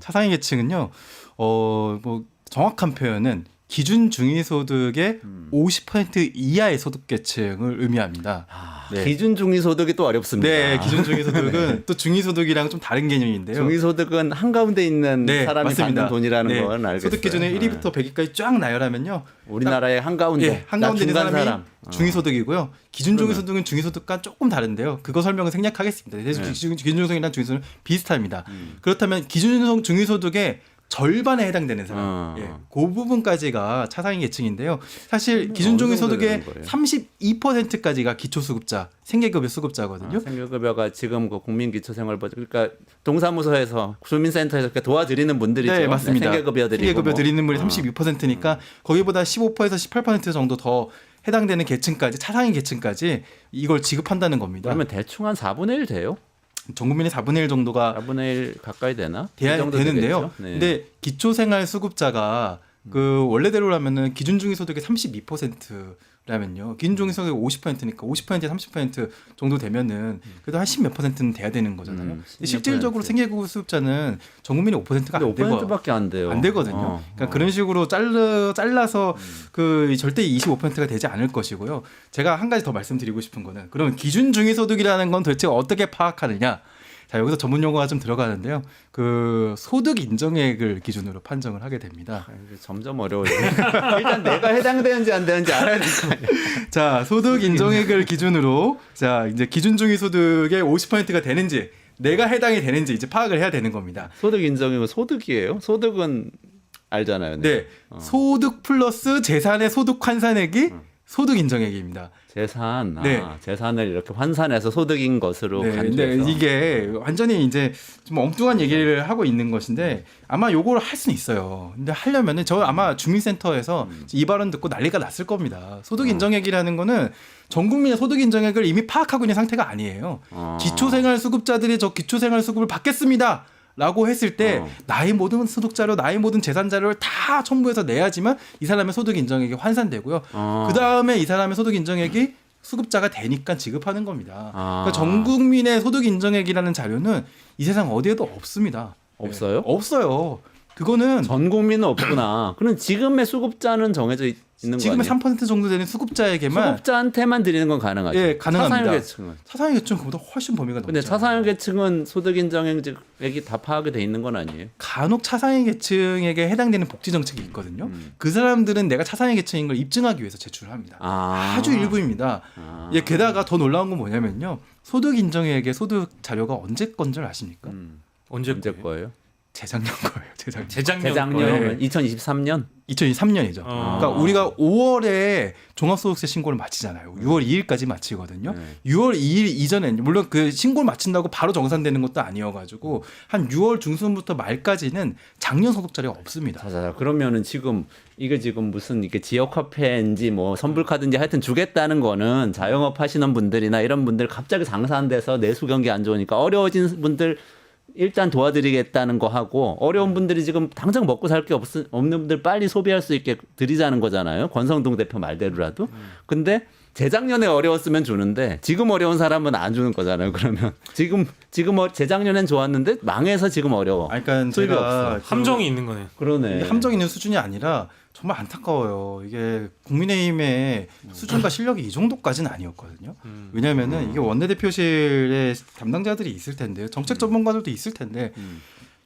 차상위 계층은요, 뭐 정확한 표현은 기준 중위소득의 50% 이하의 소득계층을 의미합니다. 네. 기준 중위소득이 또 어렵습니다. 네, 기준 중위소득은 또 중위소득이랑 좀 다른 개념인데요. 중위소득은 한가운데 있는 사람이 받는 돈이라는 건 알겠어요. 소득 기준의 1위부터 100위까지 쫙 나열하면요. 우리나라의 한가운데, 한가운데 있는 중간 사람이 사람. 중위소득이고요. 기준 중위소득은 중위소득과 조금 다른데요. 그거 설명을 생략하겠습니다. 기준 중위소득이랑 중위소득은 비슷합니다. 그렇다면 기준 중위소득의 절반에 해당되는 사람, 그 부분까지가 차상위 계층인데요. 사실 기준 중위소득의 32%까지가 기초수급자, 생계급여 수급자거든요. 생계급여가 지금 그 국민기초생활보장, 그러니까 동사무소에서 주민센터에서 이렇게 도와드리는 분들이죠. 네, 맞습니다. 생계급여 드리고 생계급여 드리는 분이 32%니까 거기보다 15%에서 18% 정도 더 해당되는 계층까지 차상위 계층까지 이걸 지급한다는 겁니다. 그러면 대충 한 4분의 1 돼요? 전 국민의 4분의 1 정도가 4분의 1 가까이 되나? 이 돼야 정도 되는데요. 되겠죠? 네. 근데 기초생활수급자가 그 원래대로라면은 기준중위소득의 32%라면요. 기준중위소득이 50%니까 50%에 30% 정도 되면은 그래도 한 10몇 %는 돼야 되는 거잖아요. 근데 10몇 실질적으로 %. 생계수급자는 전 국민의 5%가 안 되고 5%밖에 안 돼요. 안 되거든요. 그러니까 그런 식으로 잘라서 그 절대 25%가 되지 않을 것이고요. 제가 한 가지 더 말씀드리고 싶은 거는 그럼 기준중위소득이라는 건 도대체 어떻게 파악하느냐? 자, 여기서 전문 용어가 좀 들어가는데요. 그 소득 인정액을 기준으로 판정을 하게 됩니다. 이제 점점 어려워요. 일단 내가 해당되는지 안 되는지 알아야 될 거 아니에요. 자, 소득 인정액을 기준으로 자, 이제 기준중위소득의 50%가 되는지 내가 해당이 되는지 이제 파악을 해야 되는 겁니다. 소득 인정이면 소득이에요? 소득은 알잖아요. 네. 소득 플러스 재산의 소득 환산액이 소득 인정액입니다. 재산, 네. 재산을 이렇게 환산해서 소득인 것으로 네, 근데 간주해서. 이게 완전히 이제 좀 엉뚱한 얘기를 하고 있는 것인데 아마 요거를 할 수는 있어요. 근데 하려면은 저 아마 주민센터에서 이 발언 듣고 난리가 났을 겁니다. 소득 인정액이라는 거는 전 국민의 소득 인정액을 이미 파악하고 있는 상태가 아니에요. 기초생활수급자들이 저 기초생활수급을 받겠습니다. 라고 했을 때 나의 모든 소득 자료, 나의 모든 재산 자료를 다 첨부해서 내야지만 이 사람의 소득 인정액이 환산되고요. 그 다음에 이 사람의 소득 인정액이 수급자가 되니까 지급하는 겁니다. 그러니까 전 국민의 소득 인정액이라는 자료는 이 세상 어디에도 없습니다. 없어요? 네. 없어요. 그거는 전 국민은 없구나. 그럼 지금의 수급자는 정해져 있는 거 지금의 아니에요? 3% 정도 되는 수급자에게만 수급자한테만 드리는 건 가능하죠. 예, 가능합니다. 차상위 계층은. 차상위 계층은 그보다 훨씬 범위가 근데 넓죠. 차상위 계층은 소득 인정액이 다 파악이 돼 있는 건 아니에요? 간혹 차상위 계층에게 해당되는 복지 정책이 있거든요. 그 사람들은 내가 차상위 계층인 걸 입증하기 위해서 제출을 합니다. 아주 일부입니다. 예, 게다가 더 놀라운 건 뭐냐면요. 소득 인정액의 소득 자료가 언제 건 줄 아십니까? 언제 언제 거예요? 재작년 거예요. 재작년. 재작년 2023년? 2023년이죠. 그러니까 우리가 5월에 종합소득세 신고를 마치잖아요. 6월 2일까지 마치거든요. 6월 2일 이전엔 물론 그 신고를 마친다고 바로 정산되는 것도 아니어가지고 한 6월 중순부터 말까지는 작년 소득 자료가 없습니다. 자자자. 그러면은 지금 이게 지금 무슨 이게 지역 화폐인지 뭐 선불카드인지 하여튼 주겠다는 거는 자영업 하시는 분들이나 이런 분들 갑자기 상산돼서 내수 경기 안 좋으니까 어려워진 분들 일단 도와드리겠다는 거 하고 어려운 분들이 지금 당장 먹고 살 게 없는 분들 빨리 소비할 수 있게 드리자는 거잖아요. 권성동 대표 말대로라도. 근데 재작년에 어려웠으면 주는데 지금 어려운 사람은 안 주는 거잖아요. 그러면 지금 재작년엔 좋았는데 망해서 지금 어려워. 아니, 그러니까 소득이 제가 없어. 함정이 있는 거네요. 그러네. 이게 함정 있는 수준이 아니라 정말 안타까워요. 이게 국민의힘의 수준과 실력이 이 정도까지는 아니었거든요. 왜냐하면은 이게 원내대표실에 담당자들이 있을 텐데 정책 전문가들도 있을 텐데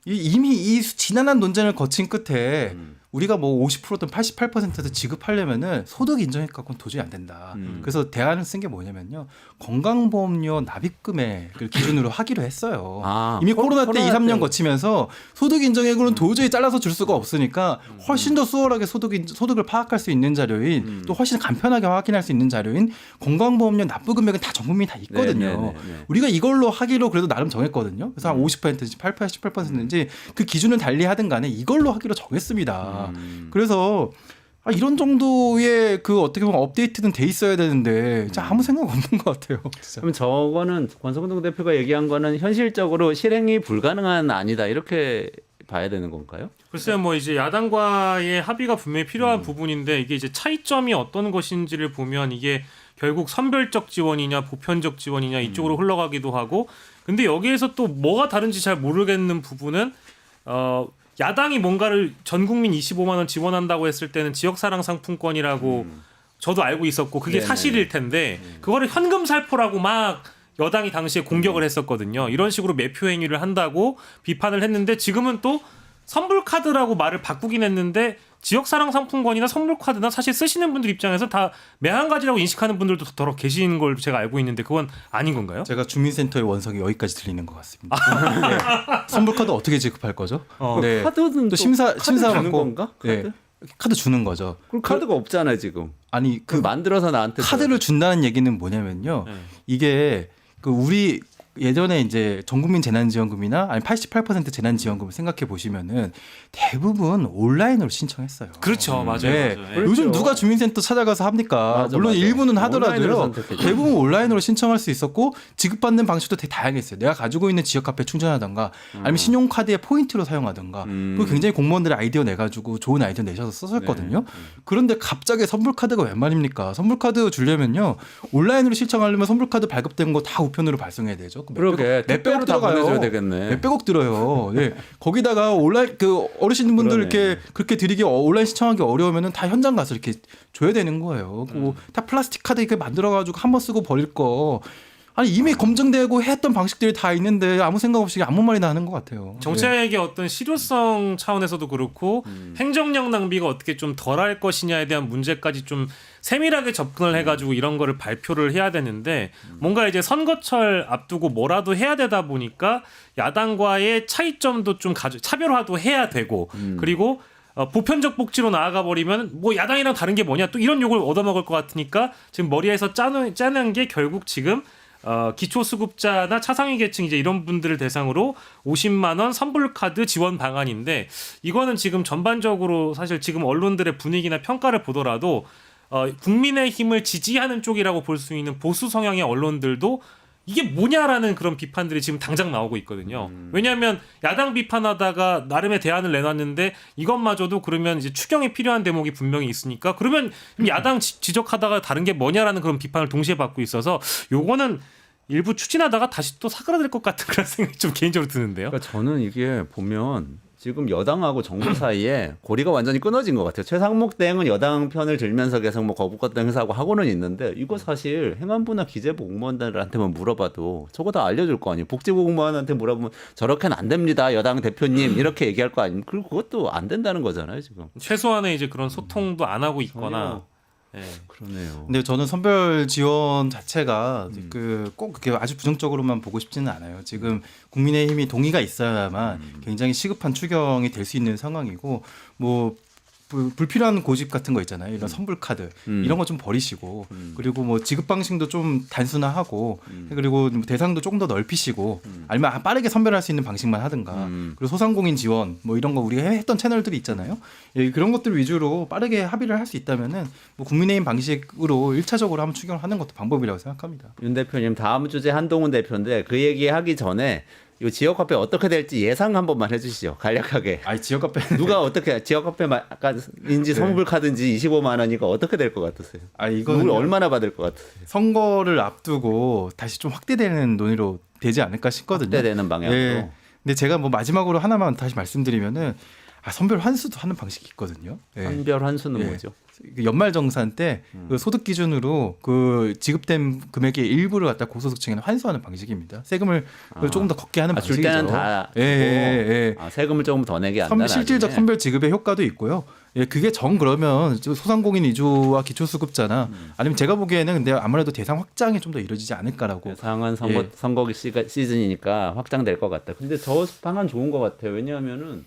이미 이 지난한 논쟁을 거친 끝에 우리가 뭐 50%든 88%든 지급하려면은 소득 인정액 갖고는 도저히 안 된다. 그래서 대안을 쓴 게 뭐냐면요. 건강보험료 납입 금액을 기준으로 하기로 했어요. 이미 코로나 때 2, 3년 거치면서 소득 인정액으로는 도저히 잘라서 줄 수가 없으니까 훨씬 더 수월하게 소득을 파악할 수 있는 자료인 또 훨씬 간편하게 확인할 수 있는 자료인 건강보험료 납부 금액은 다 전 국민이 다 있거든요. 우리가 이걸로 하기로 그래도 나름 정했거든요. 그래서 한 50%인지 18%인지 그 기준을 달리하든 간에 이걸로 하기로 정했습니다. 그래서 이런 정도의 그 어떻게 보면 업데이트는 돼 있어야 되는데 진짜 아무 생각 없는 것 같아요. 진짜. 그럼 저거는 권성동 대표가 얘기한 거는 현실적으로 실행이 불가능한 아니다 이렇게 봐야 되는 건가요? 글쎄요, 뭐 이제 야당과의 합의가 분명히 필요한 부분인데 이게 이제 차이점이 어떤 것인지를 보면 이게 결국 선별적 지원이냐 보편적 지원이냐 이쪽으로 흘러가기도 하고 근데 여기에서 또 뭐가 다른지 잘 모르겠는 부분은 야당이 뭔가를 전 국민 25만 원 지원한다고 했을 때는 지역사랑 상품권이라고 저도 알고 있었고 그게 네네. 사실일 텐데 그거를 현금 살포라고 막 여당이 당시에 공격을 했었거든요. 이런 식으로 매표 행위를 한다고 비판을 했는데 지금은 또 선불카드라고 말을 바꾸긴 했는데 지역사랑 상품권이나 선불카드나 사실 쓰시는 분들 입장에서 다 매한 가지라고 인식하는 분들도 더러 계신 걸 제가 알고 있는데 그건 아닌 건가요? 제가 주민센터의 원석이 여기까지 들리는 것 같습니다. 네. 선불카드 어떻게 지급할 거죠? 네. 카드는 또 심사 주는 받고 건가? 카드? 네. 카드 주는 거죠. 그럼 카드가 없잖아요 지금. 아니 그 만들어서 나한테 카드를 준다는 얘기는 뭐냐면요. 네. 이게 그 우리 예전에 이제 전국민 재난지원금이나 아니 88% 재난지원금을 생각해 보시면은 대부분 온라인으로 신청했어요. 그렇죠, 맞아요. 네. 맞아요. 그렇죠. 요즘 누가 주민센터 찾아가서 합니까? 맞아, 물론 맞아. 일부는 온라인으로 하더라도요. 선택했죠. 대부분 온라인으로 신청할 수 있었고 지급받는 방식도 되게 다양했어요. 내가 가지고 있는 지역 카페 충전하던가 아니면 신용카드에 포인트로 사용하던가 그거 굉장히 공무원들이 아이디어 내가지고 좋은 아이디어 내셔서 썼었거든요. 그런데 갑자기 선불카드가 웬 말입니까? 선불카드 주려면요. 온라인으로 신청하려면 선불카드 발급된 거 다 우편으로 발송해야 되죠. 그러게 택배로 다 보내줘야 되겠네. 몇백억 들어요. 네. 거기다가 온라인 그 어르신분들 그러네. 이렇게 그렇게 드리기 온라인 신청하기 어려우면은 다 현장 가서 이렇게 줘야 되는 거예요. 다 플라스틱 카드 이렇게 만들어가지고 한 번 쓰고 버릴 거. 아니 이미 검증되고 했던 방식들이 다 있는데 아무 생각 없이 아무 말이나 하는 것 같아요. 정책의 어떤 실효성 차원에서도 그렇고 행정력 낭비가 어떻게 좀 덜할 것이냐에 대한 문제까지 좀 세밀하게 접근을 해가지고 이런 거를 발표를 해야 되는데 뭔가 이제 선거철 앞두고 뭐라도 해야 되다 보니까 야당과의 차이점도 좀 차별화도 해야 되고 그리고 보편적 복지로 나아가 버리면 뭐 야당이랑 다른 게 뭐냐 또 이런 욕을 얻어먹을 것 같으니까 지금 머리에서 짜는 게 결국 지금 기초수급자나 차상위 계층 이제 이런 분들을 대상으로 50만 원 선불카드 지원 방안인데 이거는 지금 전반적으로 사실 지금 언론들의 분위기나 평가를 보더라도 국민의힘을 지지하는 쪽이라고 볼 수 있는 보수 성향의 언론들도 이게 뭐냐라는 그런 비판들이 지금 당장 나오고 있거든요. 왜냐하면 야당 비판하다가 나름의 대안을 내놨는데 이것마저도 그러면 이제 추경이 필요한 대목이 분명히 있으니까 그러면 야당 지적하다가 다른 게 뭐냐라는 그런 비판을 동시에 받고 있어서 요거는 일부 추진하다가 다시 또 사그라들 것 같은 그런 생각이 좀 개인적으로 드는데요. 그러니까 저는 이게 보면 지금 여당하고 정부 사이에 고리가 완전히 끊어진 것 같아요. 최상목 대행은 여당 편을 들면서 계속 뭐 거부권도 행사하고 하고는 있는데 이거 사실 행안부나 기재부 공무원들한테만 물어봐도 저거 다 알려줄 거 아니에요. 복지부 공무원한테 물어보면 저렇게는 안 됩니다. 여당 대표님 이렇게 얘기할 거 아니에요. 그리고 그것도 안 된다는 거잖아요. 지금. 최소한의 이제 그런 소통도 안 하고 있거나. 예. 그러네요. 근데 저는 선별 지원 자체가 꼭 그렇게 아주 부정적으로만 보고 싶지는 않아요. 지금 국민의힘이 동의가 있어야만 굉장히 시급한 추경이 될 수 있는 상황이고 뭐 불필요한 고집 같은 거 있잖아요. 이런 선불 카드 이런 거 좀 버리시고 그리고 뭐 지급 방식도 좀 단순화하고 그리고 대상도 조금 더 넓히시고 아니면 빠르게 선별할 수 있는 방식만 하든가 그리고 소상공인 지원 뭐 이런 거 우리가 했던 채널들이 있잖아요. 예, 그런 것들 위주로 빠르게 합의를 할 수 있다면은 뭐 국민의힘 방식으로 1차적으로 한번 추경을 하는 것도 방법이라고 생각합니다. 윤 대표님 다음 주제 한동훈 대표인데 그 얘기하기 전에 이 지역 화폐 어떻게 될지 예상 한 번만 해주시죠. 간략하게. 아, 지역 카페 누가 어떻게 지역 화폐인지 선불 카드인지 25만 원이가 어떻게 될 것 같으세요? 이거는 누굴 얼마나 받을 것 같으세요? 선거를 앞두고 다시 좀 확대되는 논의로 되지 않을까 싶거든요. 확대되는 방향으로. 예. 근데 제가 뭐 마지막으로 하나만 다시 말씀드리면은 선별 환수도 하는 방식이 있거든요. 예. 선별 환수는 예. 뭐죠? 연말 정산 때 그 소득 기준으로 그 지급된 금액의 일부를 갖다 고소득층에는 환수하는 방식입니다. 세금을 조금 더 걷게 하는 방식이죠. 줄 때는 다 예. 세금을 조금 더 내게 한다. 실질적 선별 지급의 효과도 있고요. 예, 그게 그러면 소상공인 위주와 기초수급자나 아니면 제가 보기에는 근데 아무래도 대상 확장이 좀 더 이루어지지 않을까라고. 대상은 예. 선거 시즌이니까 확장될 것 같다. 근데 저 방안 좋은 것 같아요. 왜냐하면은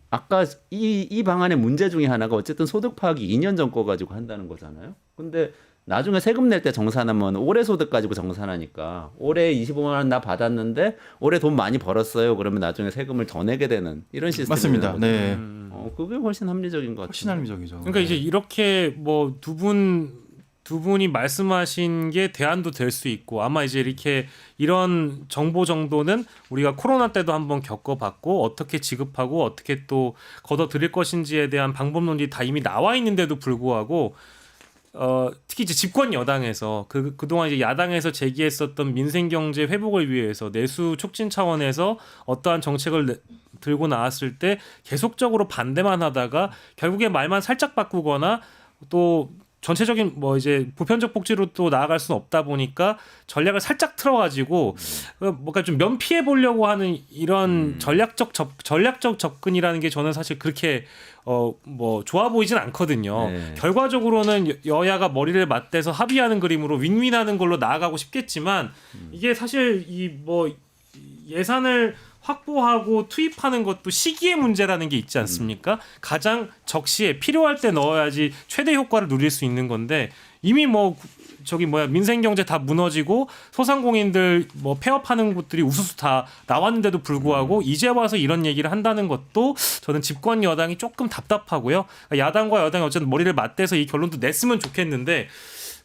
아까 이 방안의 문제 중에 하나가 어쨌든 소득 파악이 2년 전 거 가지고 한다는 거잖아요. 근데 나중에 세금 낼 때 정산하면 올해 소득 가지고 정산하니까 올해 25만 원 나 받았는데 올해 돈 많이 벌었어요. 그러면 나중에 세금을 더 내게 되는 이런 시스템이 맞습니다. 네. 그게 훨씬 합리적인 것 같아요. 훨씬 합리적이죠. 그러니까 이제 이렇게 뭐 두 분이 말씀하신 게 대안도 될 수 있고 아마 이제 이렇게 이런 정보 정도는 우리가 코로나 때도 한번 겪어봤고 어떻게 지급하고 어떻게 또 걷어들일 것인지에 대한 방법론이 다 이미 나와 있는데도 불구하고 특히 이제 집권 여당에서 그동안 이제 야당에서 제기했었던 민생 경제 회복을 위해서 내수 촉진 차원에서 어떠한 정책을 들고 나왔을 때 계속적으로 반대만 하다가 결국에 말만 살짝 바꾸거나 또 전체적인 뭐 이제 보편적 복지로 또 나아갈 수는 없다 보니까 전략을 살짝 틀어가지고 뭔가 좀 면피해 보려고 하는 이런 전략적 접근이라는 게 저는 사실 그렇게 뭐 좋아 보이진 않거든요. 네. 결과적으로는 여야가 머리를 맞대서 합의하는 그림으로 윈윈하는 걸로 나아가고 싶겠지만 이게 사실 이 뭐 예산을 확보하고 투입하는 것도 시기의 문제라는 게 있지 않습니까? 가장 적시에 필요할 때 넣어야지 최대 효과를 누릴 수 있는 건데 이미 뭐 민생경제 다 무너지고 소상공인들 뭐 폐업하는 곳들이 우수수 다 나왔는데도 불구하고 이제 와서 이런 얘기를 한다는 것도 저는 집권 여당이 조금 답답하고요. 야당과 여당이 어쨌든 머리를 맞대서 이 결론도 냈으면 좋겠는데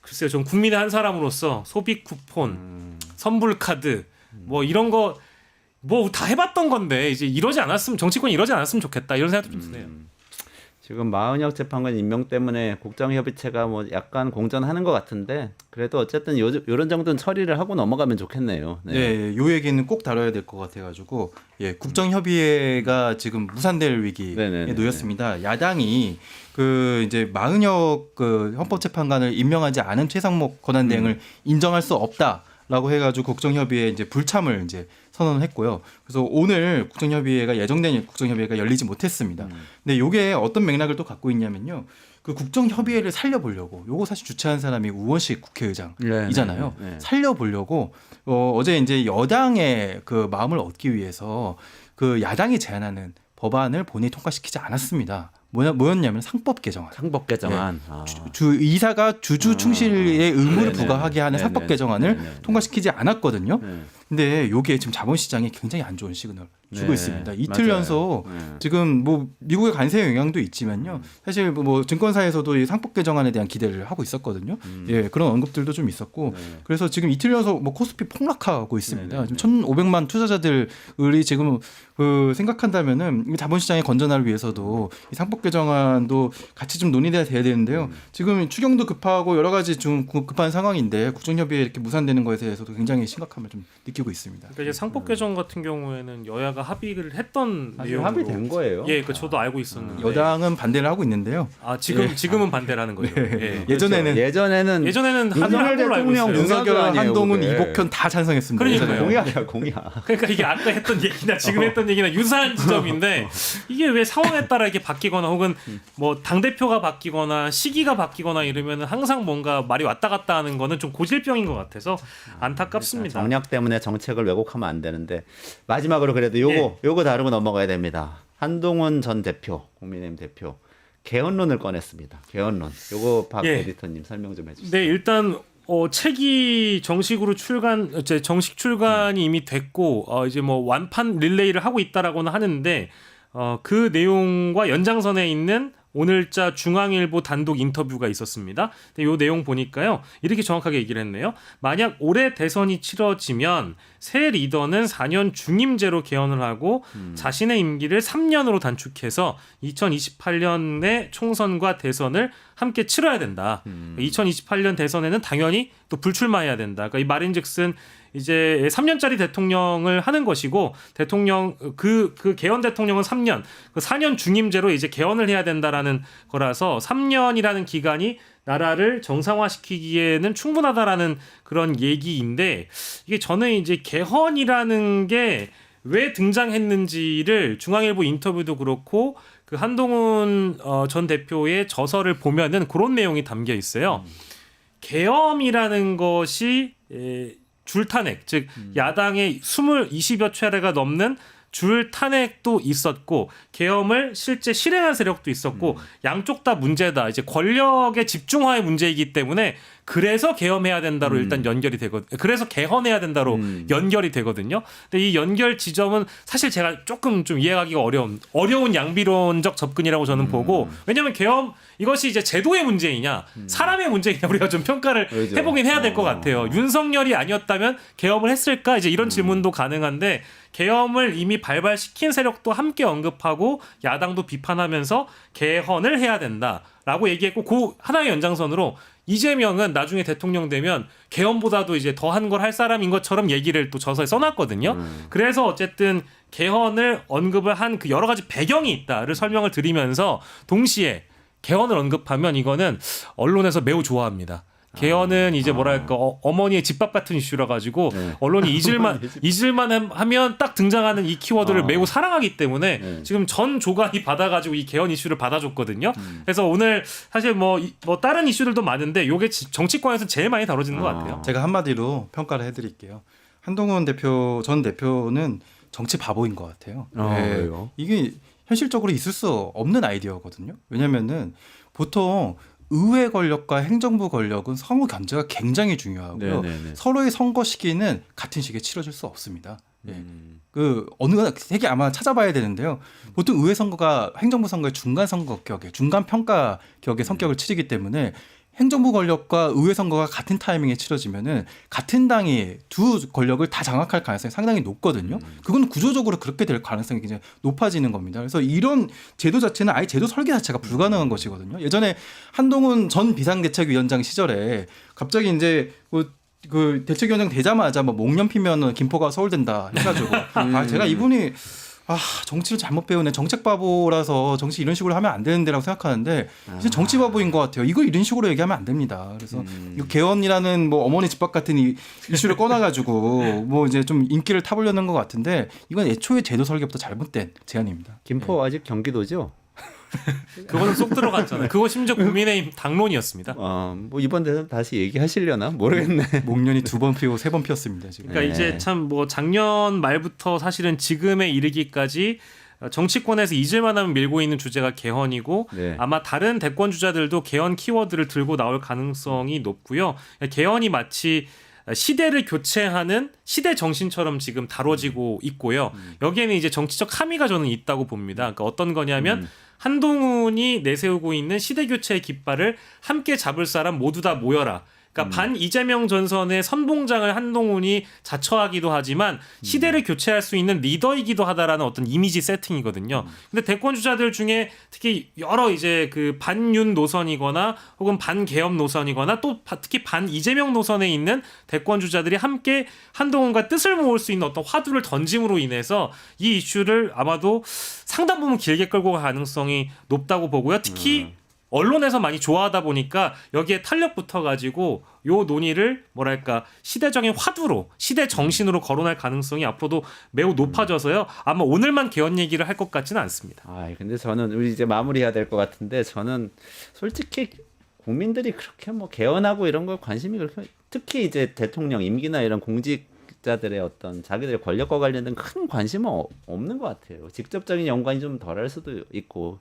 글쎄요, 전 국민의 한 사람으로서 소비 쿠폰, 선불 카드 뭐 이런 거 뭐 다 해봤던 건데 이제 이러지 않았으면 정치권이 이러지 않았으면 좋겠다 이런 생각도 좀 드네요. 지금 마은혁 재판관 임명 때문에 국정협의체가 뭐 약간 공전하는 것 같은데 그래도 어쨌든 요런 정도는 처리를 하고 넘어가면 좋겠네요. 네. 예, 요 얘기는 꼭 다뤄야 될 것 같아가지고 예, 국정협의회가 지금 무산될 위기에 네네네. 놓였습니다. 야당이 그 이제 마은혁 그 헌법재판관을 임명하지 않은 최상목 권한대행을 인정할 수 없다라고 해가지고 국정협의회 이제 불참을 이제 선언을 했고요. 그래서 오늘 국정협의회가 예정된 국정협의회가 열리지 못했습니다. 근데 이게 어떤 맥락을 또 갖고 있냐면요. 그 국정협의회를 살려보려고 요거 사실 주최한 사람이 우원식 국회의장이잖아요. 네. 살려보려고 어제 이제 여당의 그 마음을 얻기 위해서 그 야당이 제안하는 법안을 본회의 통과시키지 않았습니다. 뭐였냐면 상법 개정안. 상법 개정안. 주 의사가 주주 충실의 의무를 네네. 부과하게 하는 네네. 상법 개정안을 네네. 통과시키지 않았거든요. 네. 근데 요게 지금 자본시장에 굉장히 안 좋은 시그널 주고 네, 있습니다. 이틀 맞아요. 연속 네. 지금 뭐 미국의 관세 영향도 있지만요. 사실 뭐 증권사에서도 이 상법 개정안에 대한 기대를 하고 있었거든요. 예, 그런 언급들도 좀 있었고 네. 그래서 지금 이틀 연속 뭐 코스피 폭락하고 있습니다. 네, 네, 지금 1,500만 투자자들이 지금 그 생각한다면은 이 자본시장의 건전화를 위해서도 이 상법 개정안도 같이 좀 논의돼야 돼야 되는데요. 지금 추경도 급하고 여러 가지 좀 급한 상황인데 국정협의회 이렇게 무산되는 것에 대해서도 굉장히 심각함을 좀 느끼고 있습니다. 그러니까 이제 상법 개정 같은 경우에는 여야가 합의를 했던 사실 내용으로 합의된 거예요. 예, 그 저도 알고 있었는데. 여당은 반대를 하고 있는데요. 아 지금은 반대라는 거죠. 예. 예전에는 예전에는 예전에는 합의를 윤석열 한 걸로 알고 대통령 있어요. 윤석열, 아니에요, 한동훈, 그게. 이복현 다 찬성했습니다. 그러니까요. 예전에. 공약이야 공약. 그러니까 이게 아까 했던 얘기나 지금 했던 얘기나 유사한 지점인데 이게 왜 상황에 따라 이게 바뀌거나 혹은 뭐 당 대표가 바뀌거나 시기가 바뀌거나 이러면은 항상 뭔가 말이 왔다 갔다 하는 거는 좀 고질병인 것 같아서 안타깝습니다. 정략 때문에 정책을 왜곡하면 안 되는데 마지막으로 그래도 예. 요거 다루고 넘어가야 됩니다. 한동훈 전 대표, 국민의힘 대표 개헌론을 꺼냈습니다. 개헌론. 요거 박 예. 에디터님 설명 좀 해주세요. 네, 일단 책이 정식으로 정식 출간이 이미 됐고 이제 뭐 완판 릴레이를 하고 있다라고는 하는데 그 내용과 연장선에 있는 오늘자 중앙일보 단독 인터뷰가 있었습니다. 근데 이 내용 보니까요. 이렇게 정확하게 얘기를 했네요. 만약 올해 대선이 치러지면 새 리더는 4년 중임제로 개헌을 하고 자신의 임기를 3년으로 단축해서 2028년의 총선과 대선을 함께 치러야 된다. 2028년 대선에는 당연히 또 불출마해야 된다. 그러니까 이 말인즉슨 이제 3년짜리 대통령을 하는 것이고 대통령 그 개헌 대통령은 3년, 그 4년 중임제로 이제 개헌을 해야 된다라는 거라서 3년이라는 기간이 나라를 정상화시키기에는 충분하다라는 그런 얘기인데 이게 저는 이제 개헌이라는 게 왜 등장했는지를 중앙일보 인터뷰도 그렇고 그 한동훈 전 대표의 저서를 보면은 그런 내용이 담겨 있어요. 계엄이라는 것이 줄탄핵, 즉 야당의 20여 차례가 넘는 줄 탄핵도 있었고 계엄을 실제 실행한 세력도 있었고 양쪽 다 문제다. 이제 권력의 집중화의 문제이기 때문에 그래서 계엄해야 된다로 일단 연결이 되거든요. 그래서 개헌해야 된다로 연결이 되거든요. 근데 이 연결 지점은 사실 제가 조금 좀 이해하기가 어려운 양비론적 접근이라고 저는 보고 왜냐하면 계엄 이것이 이제 제도의 문제이냐 사람의 문제이냐 우리가 좀 평가를 그렇죠. 해보긴 해야 될 것 같아요. 윤석열이 아니었다면 계엄을 했을까? 이제 이런 질문도 가능한데 계엄을 이미 발발시킨 세력도 함께 언급하고 야당도 비판하면서 개헌을 해야 된다라고 얘기했고 그 하나의 연장선으로 이재명은 나중에 대통령 되면 개헌보다도 이제 더한 걸 할 사람인 것처럼 얘기를 또 저서에 써놨거든요. 그래서 어쨌든 개헌을 언급을 한 그 여러 가지 배경이 있다를 설명을 드리면서 동시에 개헌을 언급하면 이거는 언론에서 매우 좋아합니다. 개헌은 이제 뭐랄까 어머니의 집밥 같은 이슈라 가지고 네. 언론이 잊을만 하면 딱 등장하는 이 키워드를 매우 사랑하기 때문에 네. 지금 전 조간이 받아가지고 이 개헌 이슈를 받아줬거든요. 그래서 오늘 사실 뭐 다른 이슈들도 많은데 요게 정치권에서 제일 많이 다뤄지는 것 같아요. 제가 한마디로 평가를 해드릴게요. 한동훈 전 대표는 정치 바보인 것 같아요. 왜요? 이게 현실적으로 있을 수 없는 아이디어거든요. 왜냐면은 보통 의회 권력과 행정부 권력은 상호 견제가 굉장히 중요하고요. 네네네. 서로의 선거 시기는 같은 시기에 치러질 수 없습니다. 예. 그 어느 되게 아마 찾아봐야 되는데요. 보통 의회 선거가 행정부 선거의 중간 선거 격의 중간 평가 격의 성격을 치르기 때문에 행정부 권력과 의회 선거가 같은 타이밍에 치러지면은 같은 당이 두 권력을 다 장악할 가능성이 상당히 높거든요. 그건 구조적으로 그렇게 될 가능성이 굉장히 높아지는 겁니다. 그래서 이런 제도 자체는 아예 제도 설계 자체가 불가능한 것이거든요. 예전에 한동훈 전 비상대책위원장 시절에 갑자기 이제 그 대책위원장 되자마자 뭐 목련 피면은 김포가 서울된다 해가지고 제가 이분이 정치를 잘못 배우네, 정책 바보라서 정치 이런 식으로 하면 안 되는데라고 생각하는데 이제 정치 바보인 것 같아요. 이거 이런 식으로 얘기하면 안 됩니다. 그래서 이 개헌이라는 뭐 어머니 집밥 같은 이슈를 꺼내가지고 뭐 이제 좀 인기를 타보려는 것 같은데 이건 애초에 제도 설계부터 잘못된 제안입니다. 김포 아직 경기도죠? 그거는 쏙 들어갔잖아요. 그거 심지어 국민의힘 당론이었습니다. 뭐 이번 대선 다시 얘기하시려나 모르겠네. 목련이 2번 피고 3번 피었습니다. 지금. 그러니까 이제 참 뭐 작년 말부터 사실은 지금에 이르기까지 정치권에서 잊을만하면 밀고 있는 주제가 개헌이고 네. 아마 다른 대권 주자들도 개헌 키워드를 들고 나올 가능성이 높고요. 개헌이 마치 시대를 교체하는 시대 정신처럼 지금 다뤄지고 있고요. 여기에는 이제 정치적 함의가 저는 있다고 봅니다. 그러니까 어떤 거냐면 한동훈이 내세우고 있는 시대 교체의 깃발을 함께 잡을 사람 모두 다 모여라. 그러니까 반 이재명 전선의 선봉장을 한동훈이 자처하기도 하지만 시대를 교체할 수 있는 리더이기도 하다라는 어떤 이미지 세팅이거든요. 근데 대권 주자들 중에 특히 여러 이제 그 반윤 노선이거나 혹은 반개혁 노선이거나 또 특히 반 이재명 노선에 있는 대권 주자들이 함께 한동훈과 뜻을 모을 수 있는 어떤 화두를 던짐으로 인해서 이 이슈를 아마도 상당 부분 길게 끌고 갈 가능성이 높다고 보고요. 특히 언론에서 많이 좋아하다 보니까 여기에 탄력 붙어가지고 요 논의를 뭐랄까 시대적인 화두로 시대 정신으로 거론할 가능성이 앞으로도 매우 높아져서요. 아마 오늘만 개헌 얘기를 할 것 같지는 않습니다. 근데 저는 우리 이제 마무리해야 될 것 같은데 저는 솔직히 국민들이 그렇게 뭐 개헌하고 이런 걸 관심이 그렇게 특히 이제 대통령 임기나 이런 공직자들의 어떤 자기들의 권력과 관련된 큰 관심은 없는 것 같아요. 직접적인 연관이 좀 덜할 수도 있고.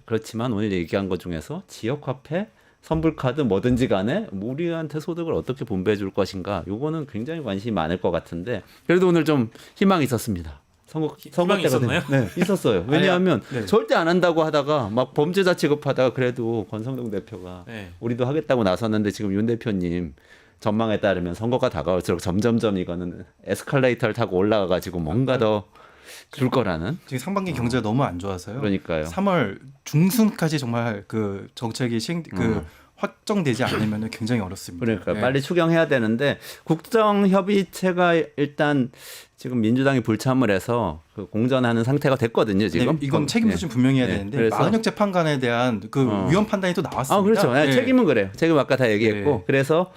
그렇지만 오늘 얘기한 것 중에서 지역화폐, 선불카드 뭐든지 간에 우리한테 소득을 어떻게 분배해 줄 것인가 요거는 굉장히 관심이 많을 것 같은데 그래도 오늘 좀 희망이 있었습니다. 선거 희망이 때가 있었나요? 네, 있었어요. 왜냐하면 네. 절대 안 한다고 하다가 막 범죄자 취급하다가 그래도 권성동 대표가 네. 우리도 하겠다고 나섰는데 지금 윤 대표님 전망에 따르면 선거가 다가올수록 점점점 이거는 에스컬레이터를 타고 올라가가지고 뭔가 더 줄 거라는. 지금 상반기 경제가 너무 안 좋아서요. 그러니까요. 3월 중순까지 정말 그 정책이 확정되지 않으면 굉장히 어렵습니다. 그러니까 네. 빨리 추경해야 되는데 국정협의체가 일단 지금 민주당이 불참을 해서 그 공전하는 상태가 됐거든요. 지금 네, 이건 책임도 좀 분명히 해야 되는데 그래서 마흔역 재판관에 대한 그 위헌 판단이 또 나왔습니다. 그렇죠. 네. 책임은 그래요. 책임 아까 다 얘기했고 네. 그래서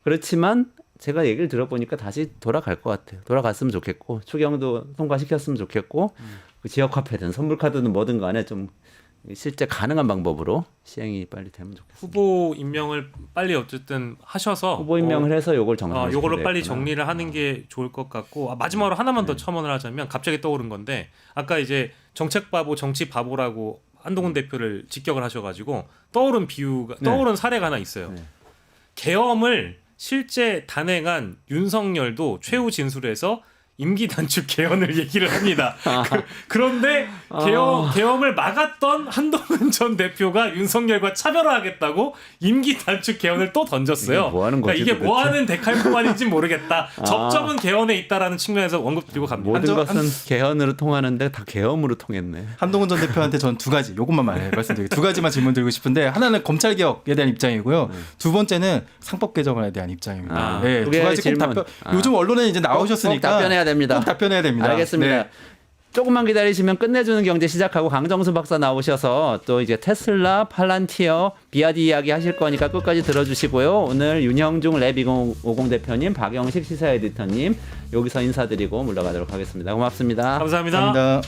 그렇지만 제가 얘기를 들어보니까 다시 돌아갈 것 같아요. 돌아갔으면 좋겠고 추경도 통과시켰으면 좋겠고 그 지역화폐든 선불카드든 뭐든 간에 좀 실제 가능한 방법으로 시행이 빨리 되면 좋겠습니다. 후보 임명을 빨리 어쨌든 하셔서 후보 임명을 해서 요걸 정리하시면 요거를 빨리 정리를 하는 게 좋을 것 같고 마지막으로 하나만 더 첨언을 하자면 갑자기 떠오른 건데 아까 이제 정책 바보 정치 바보라고 한동훈 대표를 직격을 하셔가지고 떠오른 사례가 하나 있어요. 네. 계엄을 실제 단행한 윤석열도 최후 진술에서 임기 단축 개헌을 얘기를 합니다. 그런데 개헌을 막았던 한동훈 전 대표가 윤석열과 차별화하겠다고 임기 단축 개헌을 또 던졌어요. 이게 뭐 하는 거지, 이게 뭐 도대체? 하는 데칼코마니인지 모르겠다. 접점은 개헌에 있다라는 측면에서 언급드리고 갑니다. 모든 것은 개헌으로 통하는데 다 계엄으로 통했네. 한동훈 전 대표한테 전 두 가지 요것만 말씀드리고 두 가지만 질문 드리고 싶은데 하나는 검찰 개혁에 대한 입장이고요. 두 번째는 상법 개정에 대한 입장입니다. 네, 두 두 가지 꼭 질문. 답변. 요즘 언론에 이제 나오셨으니까 꼭 답변해야 됩니다. 꼭 답변해야 됩니다. 알겠습니다. 네. 조금만 기다리시면 끝내주는 경제 시작하고 강정수 박사 나오셔서 또 이제 테슬라, 팔란티어, 비아디 이야기 하실 거니까 끝까지 들어주시고요. 오늘 윤형중 랩2050 대표님, 박영식 시사 에디터님 여기서 인사드리고 물러가도록 하겠습니다. 고맙습니다. 감사합니다. 감사합니다.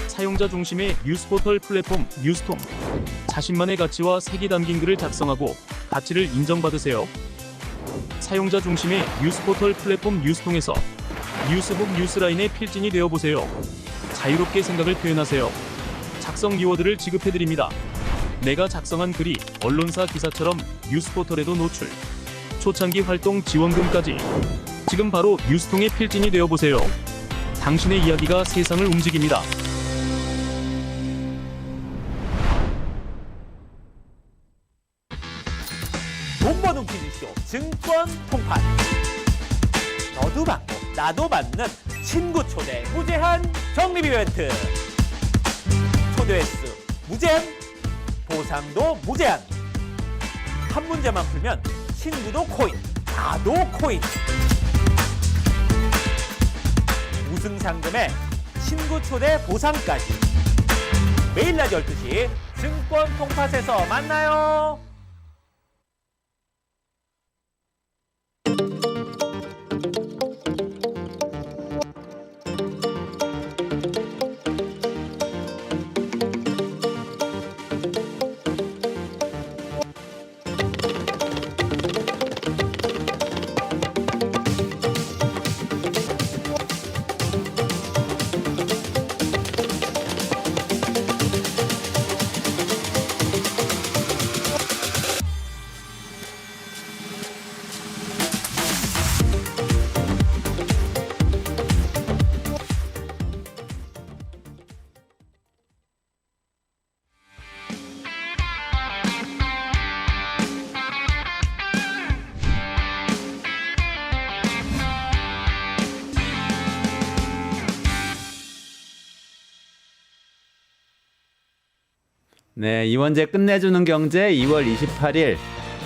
사용자 중심의 뉴스포털 플랫폼 뉴스톰. 자신만의 가치와 색이 담긴 글을 작성하고 가치를 인정받으세요. 사용자 중심의 뉴스포털 플랫폼 뉴스통에서 뉴스북 뉴스라인의 필진이 되어보세요. 자유롭게 생각을 표현하세요. 작성 키워드를 지급해드립니다. 내가 작성한 글이 언론사 기사처럼 뉴스포털에도 노출. 초창기 활동 지원금까지. 지금 바로 뉴스통의 필진이 되어보세요. 당신의 이야기가 세상을 움직입니다. 돈버는 퀴즈쇼 증권 통판. 너도 받고 나도 받는 친구 초대 무제한 적립 이벤트. 초대 횟수 무제한, 보상도 무제한. 한 문제만 풀면 친구도 코인, 나도 코인. 우승 상금에 친구 초대 보상까지. 매일 낮 12시 증권 통팟에서 만나요. 네, 이원재 끝내주는 경제 2월 28일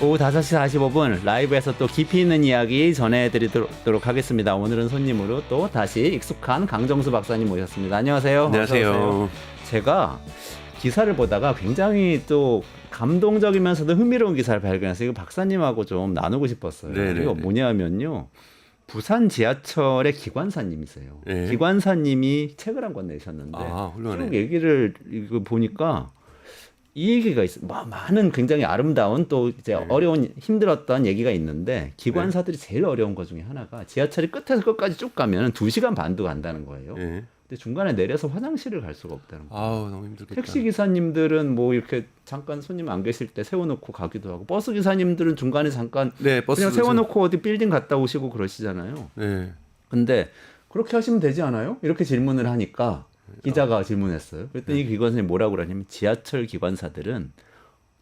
오후 5시 45분 라이브에서 또 깊이 있는 이야기 전해드리도록 하겠습니다. 오늘은 손님으로 또 다시 익숙한 강정수 박사님 모셨습니다. 안녕하세요. 안녕하세요. 어서 오세요. 제가 기사를 보다가 굉장히 또 감동적이면서도 흥미로운 기사를 발견해서 이거 박사님하고 좀 나누고 싶었어요. 네네네. 이거 뭐냐면요. 부산 지하철의 기관사님이세요. 네. 기관사님이 책을 한 권 내셨는데 훌륭하네. 쭉 얘기를 이거 보니까 이 얘기가 있어요. 많은 굉장히 아름다운 또 이제 네. 어려운 힘들었던 얘기가 있는데 기관사들이 제일 어려운 것 중에 하나가 지하철이 끝에서 끝까지 쭉 가면 2시간 반도 간다는 거예요. 네. 근데 중간에 내려서 화장실을 갈 수가 없다는 거예요. 아우 너무 힘들겠다. 택시 기사님들은 뭐 이렇게 잠깐 손님 안 계실 때 세워놓고 가기도 하고 버스 기사님들은 중간에 잠깐 네, 버스 그냥 세워놓고 어디 빌딩 갔다 오시고 그러시잖아요. 네. 근데 그렇게 하시면 되지 않아요? 이렇게 질문을 하니까 기자가 질문했어요. 그랬더니 이 기관사님이 뭐라고 그러냐면 지하철 기관사들은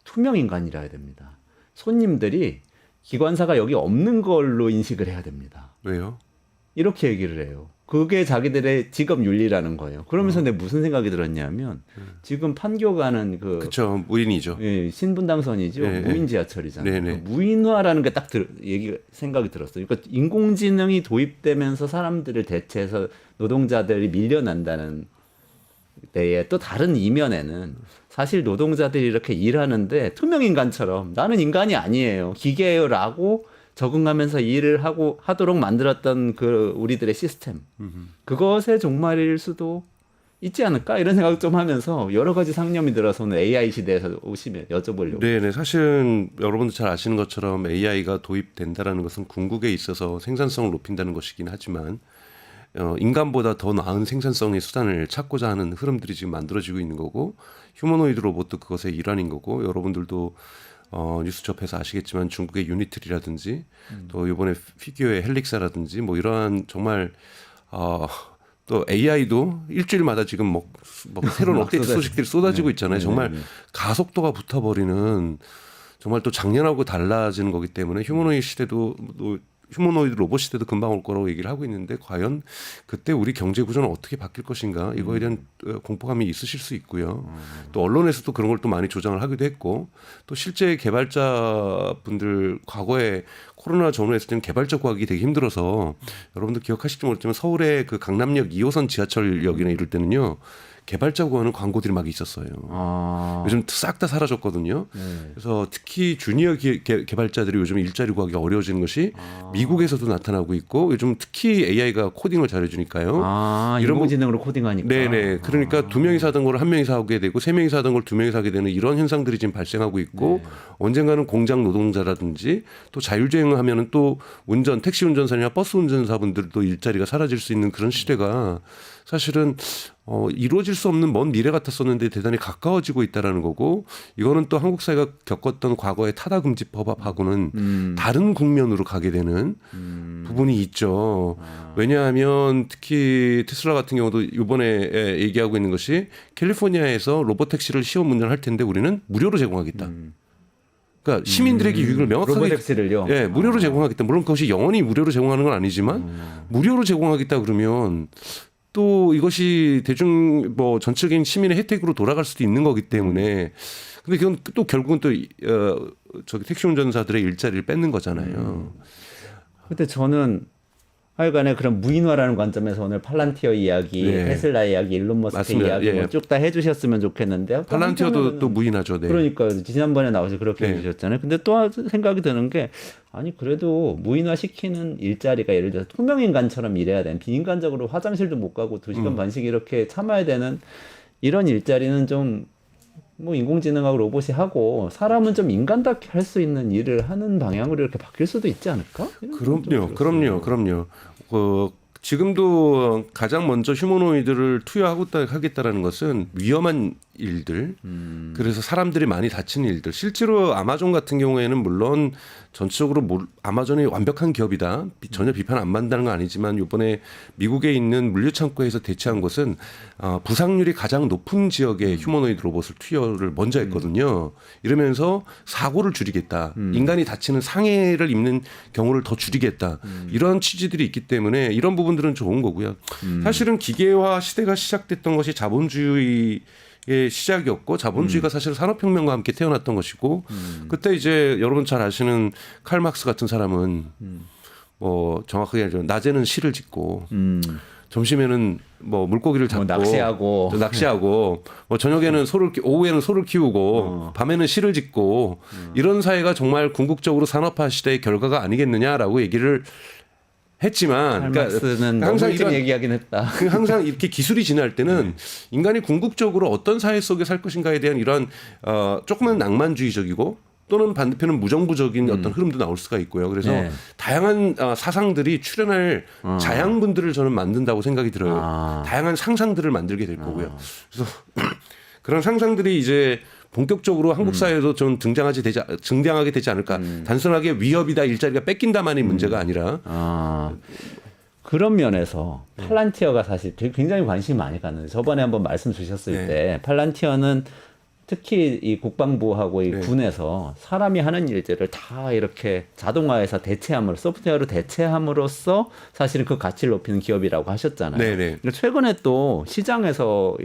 투명 인간이라 해야 됩니다. 손님들이 기관사가 여기 없는 걸로 인식을 해야 됩니다. 왜요? 이렇게 얘기를 해요. 그게 자기들의 직업 윤리라는 거예요. 그러면서 내가 무슨 생각이 들었냐면 지금 판교가는 그 그쵸, 무인이죠. 예, 신분당선이죠. 네, 무인 지하철이잖아요. 네, 네. 무인화라는 게 딱 생각이 들었어요. 그러니까 인공지능이 도입되면서 사람들을 대체해서 노동자들이 밀려난다는 데에 또 다른 이면에는 사실 노동자들이 이렇게 일하는데 투명인간처럼 나는 인간이 아니에요. 기계예요라고 적응하면서 일을 하도록 만들었던 그 우리들의 시스템. 그것의 종말일 수도 있지 않을까 이런 생각 좀 하면서 여러 가지 상념이 들어서 오늘 AI 시대에서 오시면 여쭤보려고. 네네. 사실은 여러분도 잘 아시는 것처럼 AI가 도입된다라는 것은 궁극에 있어서 생산성을 높인다는 것이긴 하지만 인간보다 더 나은 생산성의 수단을 찾고자 하는 흐름들이 지금 만들어지고 있는 거고 휴머노이드 로봇도 그것의 일환인 거고 여러분들도 뉴스 접해서 아시겠지만 중국의 유니트리라든지 또 이번에 피규어의 헬릭사라든지 뭐 이러한 정말 또 AI도 일주일마다 지금 뭐 새로운 업데이트 소식들이 쏟아지고 있잖아요. 정말 가속도가 붙어버리는 정말 또 작년하고 달라지는 거기 때문에 휴머노이드 시대도 휴머노이드 로봇 시대도 금방 올 거라고 얘기를 하고 있는데 과연 그때 우리 경제 구조는 어떻게 바뀔 것인가 이거에 대한 공포감이 있으실 수 있고요. 또 언론에서도 그런 걸 또 많이 조장을 하기도 했고 또 실제 개발자분들 과거에 코로나 전후했을 때는 개발자 구하기 되게 힘들어서 여러분들 기억하실지 모르지만 서울의 그 강남역 2호선 지하철역이나 이럴 때는요. 개발자 구하는 광고들이 막 있었어요. 요즘 싹 다 사라졌거든요. 그래서 특히 주니어 개발자들이 요즘 일자리 구하기 어려워지는 것이 미국에서도 나타나고 있고 요즘 특히 AI가 코딩을 잘해주니까요. 이런 인공지능으로 코딩하니까. 네네. 그러니까 2명이서 하던 걸 1명이서 하게 되고 3명이서 하던 걸 2명이서 하게 되는 이런 현상들이 지금 발생하고 있고 언젠가는 공장 노동자라든지 또 자율주행을 하면은 또 택시 운전사나 버스 운전사분들도 일자리가 사라질 수 있는 그런 시대가 사실은 이루어질 수 없는 먼 미래 같았었는데 대단히 가까워지고 있다라는 거고 이거는 또 한국 사회가 겪었던 과거의 타다금지법하고는 다른 국면으로 가게 되는 부분이 있죠. 왜냐하면 특히 테슬라 같은 경우도 이번에 얘기하고 있는 것이 캘리포니아에서 로봇택시를 시험 운전할 텐데 우리는 무료로 제공하겠다. 그러니까 시민들에게 유익을 명확하게 로봇택시를요. 예, 무료로 제공하겠다. 물론 그것이 영원히 무료로 제공하는 건 아니지만 무료로 제공하겠다 그러면 또 이것이 대중 전체적인 시민의 혜택으로 돌아갈 수도 있는 거기 때문에 근데 그건 또 결국은 또 저기 택시 운전사들의 일자리를 뺏는 거잖아요. 근데 저는 하여간에 그런 무인화라는 관점에서 오늘 팔란티어 이야기, 테슬라 이야기, 일론 머스크 이야기 쭉 다 해주셨으면 좋겠는데요. 팔란티어도 또 무인화죠. 네. 그러니까요. 지난번에 나와서 그렇게 해주셨잖아요. 근데 또 생각이 드는 게 아니 그래도 무인화 시키는 일자리가 예를 들어서 투명인간처럼 일해야 되는 비인간적으로 화장실도 못 가고 2시간 반씩 이렇게 참아야 되는 이런 일자리는 좀 뭐 인공지능하고 로봇이 하고 사람은 좀 인간답게 할 수 있는 일을 하는 방향으로 이렇게 바뀔 수도 있지 않을까? 그럼요. 지금도 가장 먼저 휴머노이드를 하겠다라는 것은 위험한 일들, 그래서 사람들이 많이 다치는 일들. 실제로 아마존 같은 경우에는 물론 전체적으로 아마존이 완벽한 기업이다. 전혀 비판 안 받는다는 건 아니지만 이번에 미국에 있는 물류창고에서 대체한 것은 부상률이 가장 높은 지역에 휴머노이드 로봇을 투여를 먼저 했거든요. 이러면서 사고를 줄이겠다. 인간이 다치는 상해를 입는 경우를 더 줄이겠다. 이런 취지들이 있기 때문에 이런 부분들은 좋은 거고요. 사실은 기계화 시대가 시작됐던 것이 자본주의의 시작이었고 자본주의가 사실 산업혁명과 함께 태어났던 것이고 그때 이제 여러분 잘 아시는 칼 막스 같은 사람은 정확하게 알죠. 낮에는 실을 짓고 점심에는 물고기를 잡고 낚시하고 저녁에는 오후에는 소를 키우고 밤에는 실을 짓고 이런 사회가 정말 궁극적으로 산업화 시대의 결과가 아니겠느냐라고 얘기를 했지만 칼막스는 항상 이런 얘기하긴 했다. 항상 이렇게 기술이 진화할 때는 인간이 궁극적으로 어떤 사회 속에 살 것인가에 대한 이런 조금은 낭만주의적이고 또는 반대편은 무정부적인 어떤 흐름도 나올 수가 있고요. 그래서 다양한 사상들이 출현할 자양분들을 저는 만든다고 생각이 들어요. 다양한 상상들을 만들게 될 거고요. 그래서 그런 상상들이 이제 본격적으로 한국 사회에도 좀 등장하게 되지 않을까. 단순하게 위협이다, 일자리가 뺏긴다만이 문제가 아니라. 그런 면에서 팔란티어가 사실 굉장히 관심이 많이 가는데 저번에 한번 말씀 주셨을 때 팔란티어는 특히 이 국방부하고 이 군에서 사람이 하는 일들을 다 이렇게 자동화해서 소프트웨어로 대체함으로써 사실은 그 가치를 높이는 기업이라고 하셨잖아요. 그러니까 최근에 또 시장에서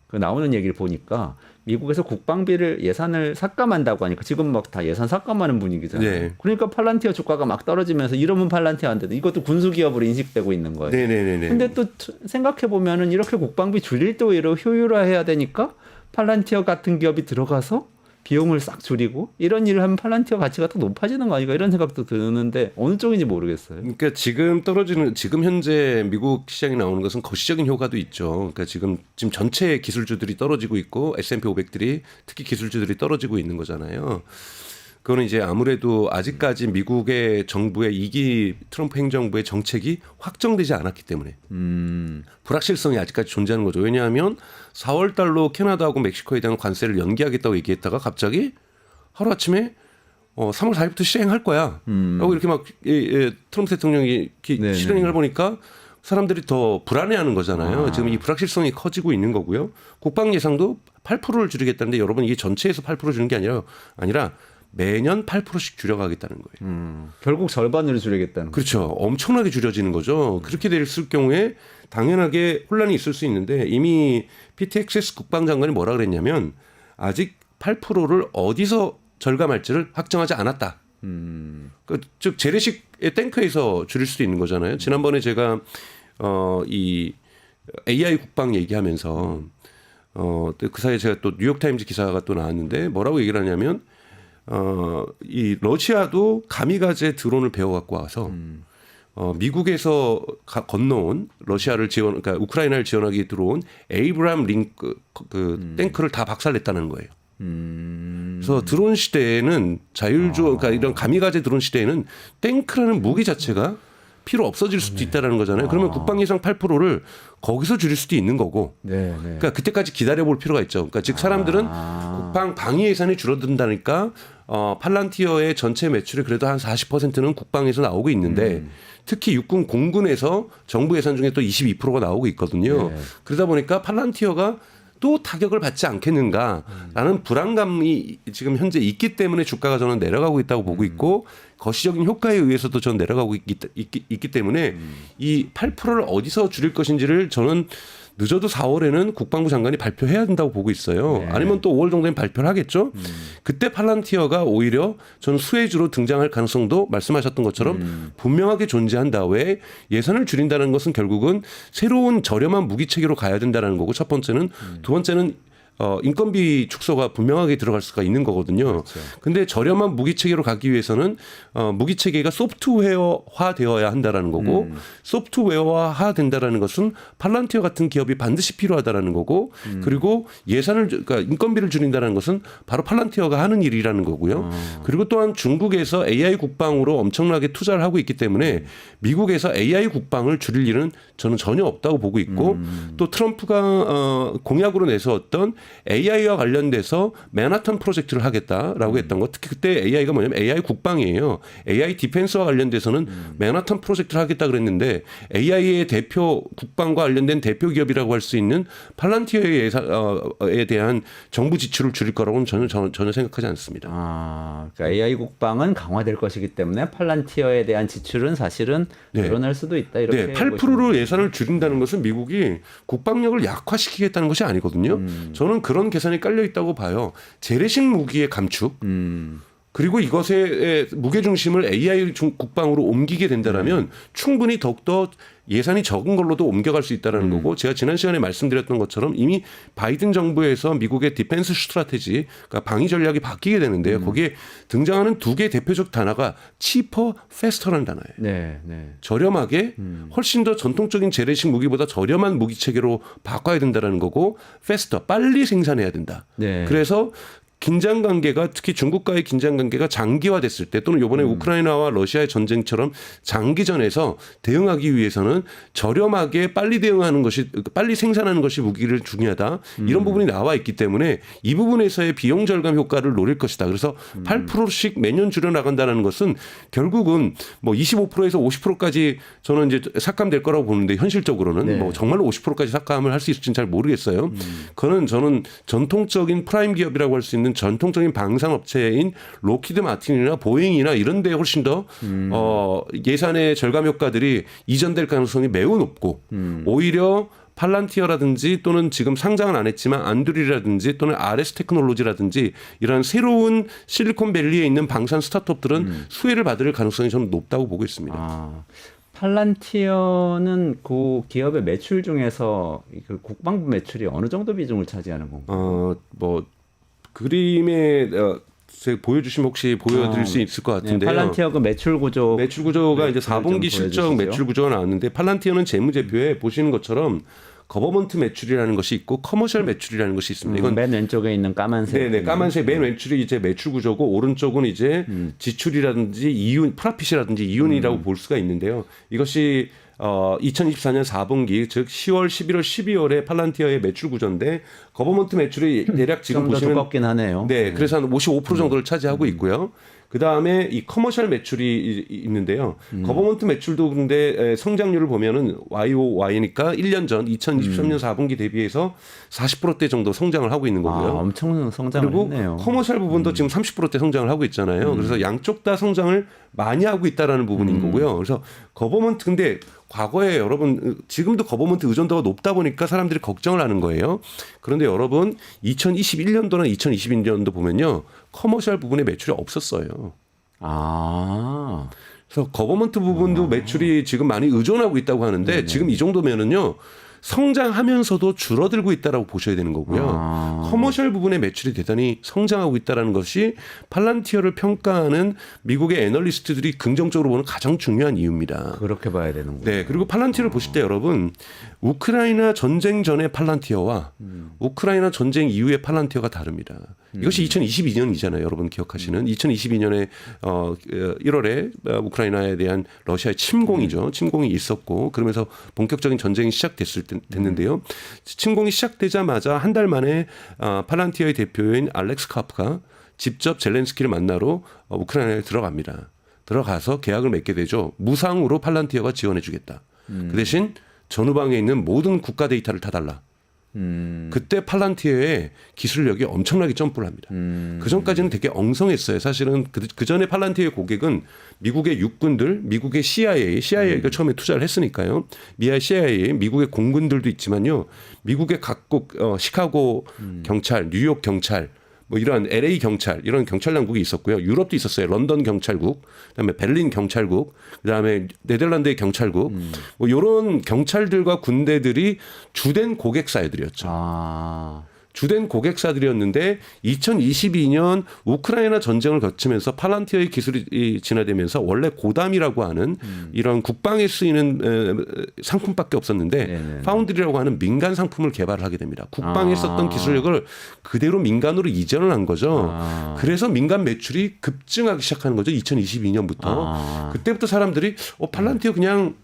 그 나오는 얘기를 보니까 미국에서 국방비를 예산을 삭감한다고 하니까 지금 막 다 예산 삭감하는 분위기잖아요. 그러니까 팔란티어 주가가 막 떨어지면서 이러면 팔란티어한테도 이것도 군수기업으로 인식되고 있는 거예요. 근데 또 생각해 보면은 이렇게 국방비 줄일 때 오히려 효율화해야 되니까 팔란티어 같은 기업이 들어가서 비용을 싹 줄이고 이런 일을 하면 팔란티어 가치가 더 높아지는 거 아닌가 이런 생각도 드는데 어느 쪽인지 모르겠어요. 그러니까 지금 현재 미국 시장에 나오는 것은 거시적인 효과도 있죠. 그러니까 지금 전체 기술주들이 떨어지고 있고 S&P 500들이 특히 기술주들이 떨어지고 있는 거잖아요. 그거는 이제 아무래도 아직까지 미국의 정부의 2기 트럼프 행정부의 정책이 확정되지 않았기 때문에 불확실성이 아직까지 존재하는 거죠. 왜냐하면 4월 달로 캐나다하고 멕시코에 대한 관세를 연기하겠다고 얘기했다가 갑자기 하루아침에 3월 4일부터 시행할 거야 라고 이렇게 막 트럼프 대통령이 실행을 보니까 사람들이 더 불안해하는 거잖아요. 지금 이 불확실성이 커지고 있는 거고요. 국방 예상도 8%를 줄이겠다는데 여러분 이게 전체에서 8% 주는 게 아니라 매년 8%씩 줄여가겠다는 거예요. 결국 절반으로 줄이겠다는 거죠. 그렇죠. 엄청나게 줄여지는 거죠. 그렇게 됐을 경우에 당연하게 혼란이 있을 수 있는데 이미 피트 엑세스 국방장관이 뭐라 그랬냐면 아직 8%를 어디서 절감할지를 확정하지 않았다. 즉 재래식의 탱크에서 줄일 수도 있는 거잖아요. 지난번에 제가 이 AI 국방 얘기하면서 그 사이에 제가 또 뉴욕타임즈 기사가 또 나왔는데 뭐라고 얘기를 하냐면 이 러시아도 가미가제 드론을 배워 갖고 와서 미국에서 건너온 러시아를 그러니까 우크라이나를 지원하기 들어온 에이브람 링크 탱크를 다 박살냈다는 거예요. 그래서 드론 시대에는 그러니까 이런 가미가제 드론 시대에는 탱크라는 무기 자체가 필요 없어질 수도 있다라는 거잖아요. 그러면 국방 예상 8%를 거기서 줄일 수도 있는 거고. 그러니까 그때까지 기다려볼 필요가 있죠. 그러니까 즉 사람들은 국방 방위 예산이 줄어든다니까 팔란티어의 전체 매출이 그래도 한 40%는 국방에서 나오고 있는데 특히 육군 공군에서 정부 예산 중에 또 22%가 나오고 있거든요. 그러다 보니까 팔란티어가 또 타격을 받지 않겠는가라는 불안감이 지금 현재 있기 때문에 주가가 저는 내려가고 있다고 보고 있고 거시적인 효과에 의해서도 저는 내려가고 있기 때문에 이 8%를 어디서 줄일 것인지를 저는 늦어도 4월에는 국방부 장관이 발표해야 된다고 보고 있어요. 아니면 또 5월 정도엔 발표를 하겠죠. 그때 팔란티어가 오히려 저는 수혜주로 등장할 가능성도 말씀하셨던 것처럼 분명하게 존재한다. 왜 예산을 줄인다는 것은 결국은 새로운 저렴한 무기 체계로 가야 된다는 거고 첫 번째는 두 번째는 인건비 축소가 분명하게 들어갈 수가 있는 거거든요. 근데 저렴한 무기 체계로 가기 위해서는 무기 체계가 소프트웨어화 되어야 한다라는 거고 소프트웨어화 된다라는 것은 팔란티어 같은 기업이 반드시 필요하다라는 거고 그리고 그러니까 인건비를 줄인다는 것은 바로 팔란티어가 하는 일이라는 거고요. 그리고 또한 중국에서 AI 국방으로 엄청나게 투자를 하고 있기 때문에 미국에서 AI 국방을 줄일 일은 저는 전혀 없다고 보고 있고 또 트럼프가 공약으로 내세웠던 AI와 관련돼서 맨하탄 프로젝트를 하겠다라고 했던 것. 특히 그때 AI가 뭐냐면 AI 국방이에요. AI 디펜스와 관련돼서는 맨하탄 프로젝트를 하겠다 그랬는데 AI의 대표 국방과 관련된 대표 기업이라고 할 수 있는 팔란티어의 예산에 대한 정부 지출을 줄일 거라고는 전혀 생각하지 않습니다. 그러니까 AI 국방은 강화될 것이기 때문에 팔란티어에 대한 지출은 사실은 늘어날 수도 있다. 이렇게 8%로 예산을 줄인다는 것은 미국이 국방력을 약화시키겠다는 것이 아니거든요. 저는 그런 계산이 깔려 있다고 봐요. 재래식 무기의 감축 그리고 이것의 무게 중심을 AI 국방으로 옮기게 된다라면 충분히 더욱더 예산이 적은 걸로도 옮겨갈 수 있다는 거고 제가 지난 시간에 말씀드렸던 것처럼 이미 바이든 정부에서 미국의 디펜스 스트라테지 그러니까 방위 전략이 바뀌게 되는데요. 거기에 등장하는 두 개의 대표적 단어가 cheaper, faster라는 단어예요. 저렴하게 훨씬 더 전통적인 재래식 무기보다 저렴한 무기 체계로 바꿔야 된다는 거고 faster, 빨리 생산해야 된다. 그래서 긴장 관계가 특히 중국과의 긴장 관계가 장기화됐을 때 또는 이번에 우크라이나와 러시아의 전쟁처럼 장기전에서 대응하기 위해서는 저렴하게 빨리 대응하는 것이 빨리 생산하는 것이 무기를 중요하다. 이런 부분이 나와 있기 때문에 이 부분에서의 비용 절감 효과를 노릴 것이다. 그래서 8%씩 매년 줄여 나간다는 것은 결국은 뭐 25%에서 50%까지 저는 이제 삭감될 거라고 보는데 현실적으로는 뭐 정말로 50%까지 삭감을 할 수 있을지는 잘 모르겠어요. 그거는 저는 전통적인 프라임 기업이라고 할 수 있는 전통적인 방산업체인 로키드 마틴이나 보잉이나 이런 데 훨씬 더 예산의 절감 효과들이 이전될 가능성이 매우 높고 오히려 팔란티어라든지 또는 지금 상장은 안 했지만 안드리라든지 또는 RS 테크놀로지라든지 이런 새로운 실리콘밸리에 있는 방산 스타트업들은 수혜를 받을 가능성이 저는 높다고 보고 있습니다. 팔란티어는 그 기업의 매출 중에서 그 국방부 매출이 어느 정도 비중을 차지하는 건가요? 뭐 그림에 제가 보여주시면 혹시 보여드릴 수 있을 것 같은데요. 팔란티어 그 매출 구조가 이제 4분기 실적 매출 구조가 나왔는데 팔란티어는 재무제표에 보시는 것처럼 거버먼트 매출이라는 것이 있고 커머셜 매출이라는 것이 있습니다. 이건 맨 왼쪽에 있는 까만색. 까만색 맨 왼쪽이 이제 매출 구조고 오른쪽은 이제 지출이라든지 이윤, 프라핏이라든지 이윤이라고 볼 수가 있는데요. 이것이 2024년 4분기 즉 10월, 11월, 12월에 팔란티어의 매출 구조인데 거버먼트 매출이 대략 지금 보시면 두껍긴 하네요. 그래서 한 55% 정도를 차지하고 있고요. 그 다음에 이 커머셜 매출이 있는데요. 거버먼트 매출도 근데 성장률을 보면은 YOY니까 1년 전 2023년 4분기 대비해서 40%대 정도 성장을 하고 있는 거고요. 엄청 성장을 그리고 했네요. 커머셜 부분도 지금 30%대 성장을 하고 있잖아요. 그래서 양쪽 다 성장을 많이 하고 있다라는 부분인 거고요. 그래서 거버먼트 근데 과거에 여러분 지금도 거버먼트 의존도가 높다 보니까 사람들이 걱정을 하는 거예요. 그런데 여러분 2021년도나 2022년도 보면요. 커머셜 부분에 매출이 없었어요. 그래서 거버먼트 부분도 매출이 지금 많이 의존하고 있다고 하는데 지금 이 정도면은요. 성장하면서도 줄어들고 있다라고 보셔야 되는 거고요. 커머셜 부분의 매출이 대단히 성장하고 있다라는 것이 팔란티어를 평가하는 미국의 애널리스트들이 긍정적으로 보는 가장 중요한 이유입니다. 그렇게 봐야 되는군요. 네, 그리고 팔란티어를 보실 때 여러분 우크라이나 전쟁 전의 팔란티어와 우크라이나 전쟁 이후의 팔란티어가 다릅니다. 이것이 2022년이잖아요. 여러분 기억하시는 2022년에 1월에 우크라이나에 대한 러시아의 침공이죠. 침공이 있었고 그러면서 본격적인 전쟁이 됐는데요. 침공이 시작되자마자 한 달 만에 팔란티어의 대표인 알렉스 카프가 직접 젤렌스키를 만나러 우크라이나에 들어갑니다. 들어가서 계약을 맺게 되죠. 무상으로 팔란티어가 지원해 주겠다. 그 대신 전후방에 있는 모든 국가 데이터를 다 달라. 그때 팔란티어의 기술력이 엄청나게 점프를 합니다. 그 전까지는 되게 엉성했어요. 사실은 그 전에 팔란티어의 고객은 미국의 육군들, 미국의 CIA가 처음에 투자를 했으니까요. CIA, 미국의 공군들도 있지만요. 미국의 각국 시카고 경찰, 뉴욕 경찰, 뭐 이런 LA 경찰 이런 경찰 당국이 있었고요. 유럽도 있었어요. 런던 경찰국, 그다음에 베를린 경찰국, 그다음에 네덜란드의 경찰국, 뭐 이런 경찰들과 군대들이 주된 고객사들이었죠. 주된 고객사들이었는데 2022년 우크라이나 전쟁을 거치면서 팔란티어의 기술이 진화되면서 원래 고담이라고 하는 이런 국방에 쓰이는 상품밖에 없었는데 파운드리라고 하는 민간 상품을 개발을 하게 됩니다. 국방에 썼던 기술력을 그대로 민간으로 이전을 한 거죠. 그래서 민간 매출이 급증하기 시작하는 거죠. 2022년부터. 그때부터 사람들이 팔란티어 그냥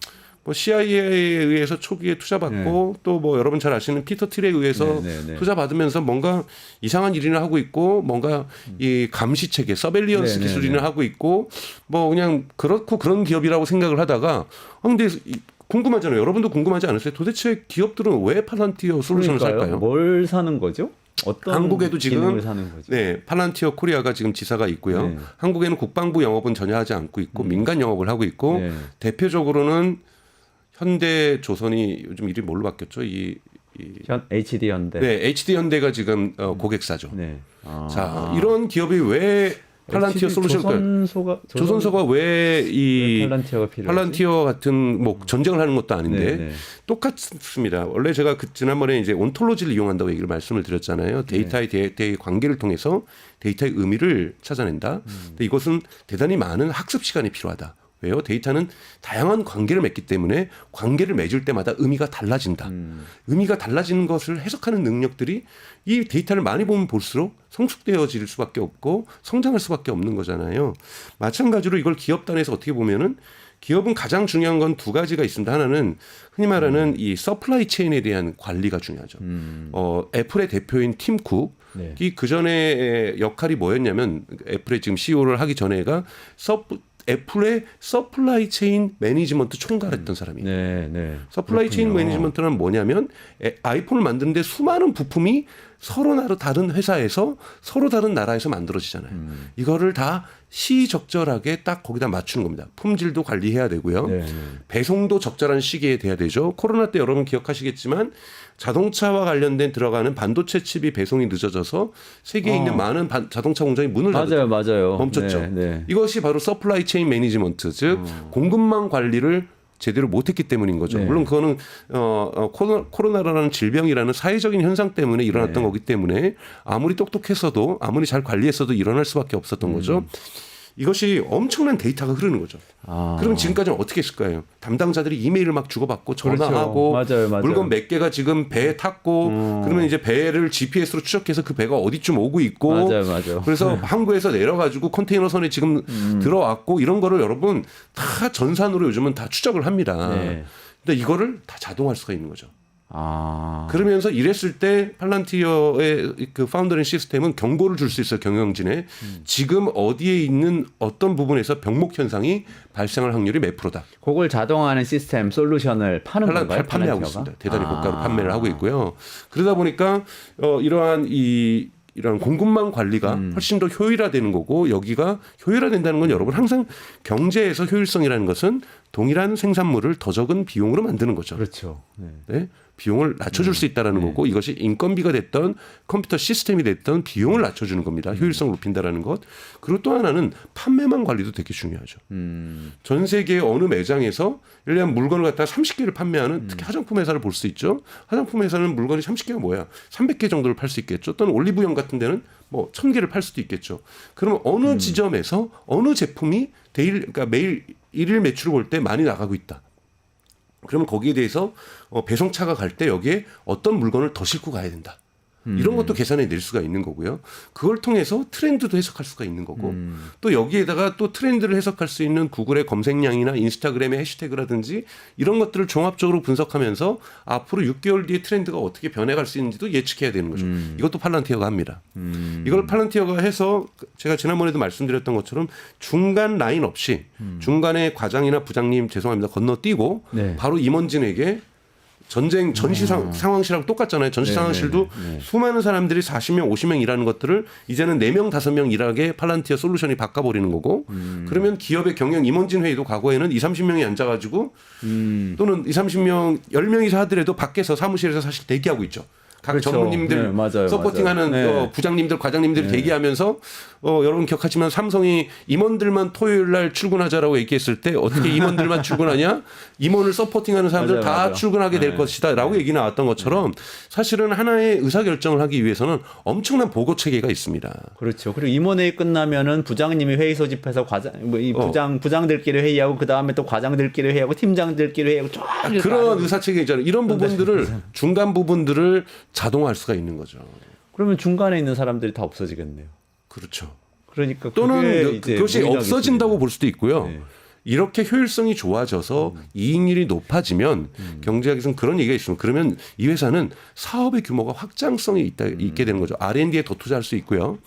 뭐 CIA에 의해서 초기에 투자받고 또 뭐 여러분 잘 아시는 피터 틸에 의해서 투자받으면서 뭔가 이상한 일이나 하고 있고 뭔가 이 감시 체계 서벨리언스 기술이나 하고 있고 뭐 그냥 그렇고 그런 기업이라고 생각을 하다가 근데 궁금하잖아요. 여러분도 궁금하지 않으세요? 도대체 기업들은 왜 팔란티어 솔루션을 살까요? 뭘 사는 거죠? 어떤 한국에도 지금 기능을 사는 거죠? 네, 팔란티어 코리아가 지금 지사가 있고요. 한국에는 국방부 영업은 전혀 하지 않고 있고 민간 영업을 하고 있고 대표적으로는 현대조선이 요즘 이름이 뭘로 바뀌었죠? HD 현대. 네, HD 현대가 지금 고객사죠. 네. 자, 이런 기업이 왜 팔란티어 솔루션을 조선소가 왜 이 팔란티어 같은 뭐 전쟁을 하는 것도 아닌데 똑같습니다. 원래 제가 지난번에 이제 온톨로지를 이용한다고 얘기를 말씀을 드렸잖아요. 데이터의 대의 관계를 통해서 데이터의 의미를 찾아낸다. 근데 이것은 대단히 많은 학습 시간이 필요하다. 왜요? 데이터는 다양한 관계를 맺기 때문에 관계를 맺을 때마다 의미가 달라진다. 의미가 달라지는 것을 해석하는 능력들이 이 데이터를 많이 보면 볼수록 성숙되어질 수밖에 없고 성장할 수밖에 없는 거잖아요. 마찬가지로 이걸 기업 단에서 어떻게 보면은 기업은 가장 중요한 건 두 가지가 있습니다. 하나는 흔히 말하는 이 서플라이 체인에 대한 관리가 중요하죠. 애플의 대표인 팀 쿡이 그 전에 역할이 뭐였냐면 애플의 지금 CEO를 하기 전에가 애플의 서플라이 체인 매니지먼트 총괄했던 사람이에요. 서플라이 체인 매니지먼트는 뭐냐면 아이폰을 만드는데 수많은 부품이 서로 다른 회사에서 서로 다른 나라에서 만들어지잖아요. 이거를 다 시적절하게 딱 거기다 맞추는 겁니다. 품질도 관리해야 되고요. 배송도 적절한 시기에 돼야 되죠. 코로나 때 여러분 기억하시겠지만 자동차와 관련된 들어가는 반도체 칩이 배송이 늦어져서 세계에 있는 많은 자동차 공장이 문을 멈췄죠. 이것이 바로 서플라이 체인 매니지먼트, 즉 공급망 관리를 제대로 못했기 때문인 거죠. 물론 그거는 코로나라는 질병이라는 사회적인 현상 때문에 일어났던 거기 때문에 아무리 똑똑했어도 아무리 잘 관리했어도 일어날 수밖에 없었던 거죠. 이것이 엄청난 데이터가 흐르는 거죠. 그럼 지금까지는 어떻게 했을까요? 담당자들이 이메일을 막 주고받고 전화하고 물건 몇 개가 지금 배에 탔고 그러면 이제 배를 GPS로 추적해서 그 배가 어디쯤 오고 있고 그래서 항구에서 내려가지고 컨테이너 선에 지금 들어왔고 이런 거를 여러분 다 전산으로 요즘은 다 추적을 합니다. 근데 이거를 다 자동화할 수가 있는 거죠. 그러면서 이랬을 때 팔란티어의 그 파운더링 시스템은 경고를 줄 수 있어요. 경영진에 지금 어디에 있는 어떤 부분에서 병목 현상이 발생할 확률이 몇 프로다. 그걸 자동화하는 시스템 솔루션을 파는 건가요? 판매하고 있습니다. 대단히 고가로 판매를 하고 있고요. 그러다 보니까 이런 공급망 관리가 훨씬 더 효율화되는 거고 여기가 효율화된다는 건 여러분 항상 경제에서 효율성이라는 것은 동일한 생산물을 더 적은 비용으로 만드는 거죠. 그렇죠. 네. 비용을 낮춰줄 수 있다라는 거고 이것이 인건비가 됐던 컴퓨터 시스템이 됐던 비용을 낮춰주는 겁니다. 효율성을 높인다라는 것. 그리고 또 하나는 판매망 관리도 되게 중요하죠. 전 세계 어느 매장에서 예를 들면 물건을 갖다가 30개를 판매하는 특히 화장품 회사를 볼 수 있죠. 화장품 회사는 물건이 30개가 뭐야? 300개 정도를 팔 수 있겠죠. 또는 올리브영 같은 데는 뭐 1000개를 팔 수도 있겠죠. 그러면 어느 지점에서 어느 제품이 그러니까 매일 일일 매출을 볼 때 많이 나가고 있다. 그러면 거기에 대해서 배송차가 갈 때 여기에 어떤 물건을 더 싣고 가야 된다. 이런 것도 계산해 낼 수가 있는 거고요. 그걸 통해서 트렌드도 해석할 수가 있는 거고 또 여기에다가 또 트렌드를 해석할 수 있는 구글의 검색량이나 인스타그램의 해시태그라든지 이런 것들을 종합적으로 분석하면서 앞으로 6개월 뒤에 트렌드가 어떻게 변해갈 수 있는지도 예측해야 되는 거죠. 이것도 팔란티어가 합니다. 이걸 팔란티어가 해서 제가 지난번에도 말씀드렸던 것처럼 중간 라인 없이 중간에 과장이나 부장님 죄송합니다 건너뛰고 네. 바로 임원진에게 전쟁 전시 상황실하고 똑같잖아요. 전시 상황실도 수많은 사람들이 40명, 50명 일하는 것들을 이제는 4명, 5명 일하게 팔란티어 솔루션이 바꿔버리는 거고 그러면 기업의 경영 임원진 회의도 과거에는 20, 30명이 앉아가지고 또는 20, 30명, 10명이서 하더라도 밖에서 사무실에서 사실 대기하고 있죠. 각 그렇죠. 전무님들 네, 맞아요, 서포팅하는 맞아요. 부장님들, 과장님들이 대기하면서 여러분 기억하지만 삼성이 임원들만 토요일 날 출근하자라고 얘기했을 때 어떻게 임원들만 출근하냐? 임원을 서포팅하는 사람들 맞아요, 다 맞아요. 출근하게 될 네. 것이다라고 얘기 나왔던 것처럼 사실은 하나의 의사결정을 하기 위해서는 엄청난 보고 체계가 있습니다. 그렇죠. 그리고 임원회의 끝나면은 부장님이 회의 소집해서 이 부장들끼리 회의하고 그 다음에 또 과장들끼리 회의하고 팀장들끼리 회의하고 쫙 이렇게 그런 하는 의사체계 있잖아요. 이런 부분들을 중간 부분들을 자동화할 수가 있는 거죠. 그러면 중간에 있는 사람들이 다 없어지겠네요. 그렇죠. 그러니까 또는 이제 그것이 무의미하게 없어진다고 있습니다. 볼 수도 있고요. 네. 이렇게 효율성이 좋아져서 이익률이 높아지면 경제학에서는 그런 얘기가 있습니다. 그러면 이 회사는 사업의 규모가 확장성이 있게 되는 거죠. R&D에 더 투자할 수 있고요.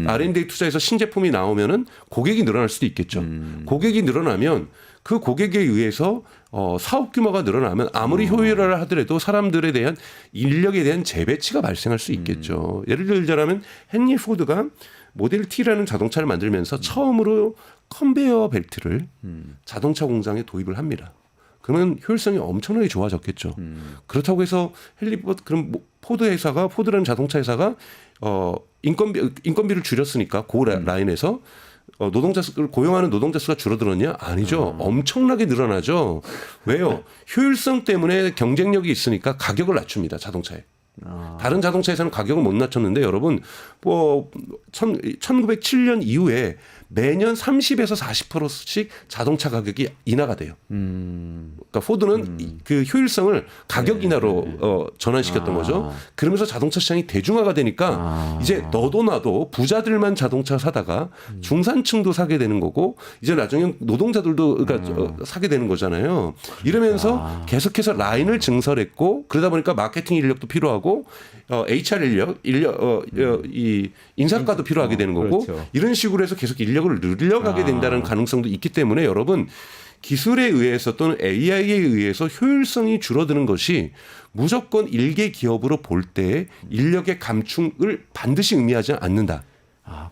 R&D에 투자해서 신제품이 나오면은 고객이 늘어날 수도 있겠죠. 고객이 늘어나면 그 고객에 의해서 사업 규모가 늘어나면 아무리 효율화를 하더라도 사람들에 대한 인력에 대한 재배치가 발생할 수 있겠죠. 예를 들자면 헨리 포드가 모델 T라는 자동차를 만들면서 처음으로 컨베이어 벨트를 자동차 공장에 도입을 합니다. 그러면 효율성이 엄청나게 좋아졌겠죠. 그렇다고 해서 그럼 포드 회사가 포드라는 자동차 회사가 인건비를 줄였으니까 그 라인에서 노동자 수를 고용하는 노동자 수가 줄어들었냐? 아니죠. 엄청나게 늘어나죠. 왜요? 효율성 때문에 경쟁력이 있으니까 가격을 낮춥니다. 자동차에. 다른 자동차 회사는 가격을 못 낮췄는데 여러분 1907년 이후에 매년 30에서 40%씩 자동차 가격이 인하가 돼요. 그러니까 포드는 그 효율성을 가격 인하로 전환시켰던 거죠. 그러면서 자동차 시장이 대중화가 되니까 이제 너도 나도 부자들만 자동차 사다가 중산층도 사게 되는 거고 이제 나중에 노동자들도 그러니까 사게 되는 거잖아요. 이러면서 계속해서 라인을 증설했고 그러다 보니까 마케팅 인력도 필요하고 HR 이 인사과도 필요하게 되는 거고 그렇죠. 이런 식으로 해서 계속 인력을 늘려가게 된다는 가능성도 있기 때문에 여러분 기술에 의해서 또는 AI에 의해서 효율성이 줄어드는 것이 무조건 일개 기업으로 볼 때 인력의 감축을 반드시 의미하지 않는다.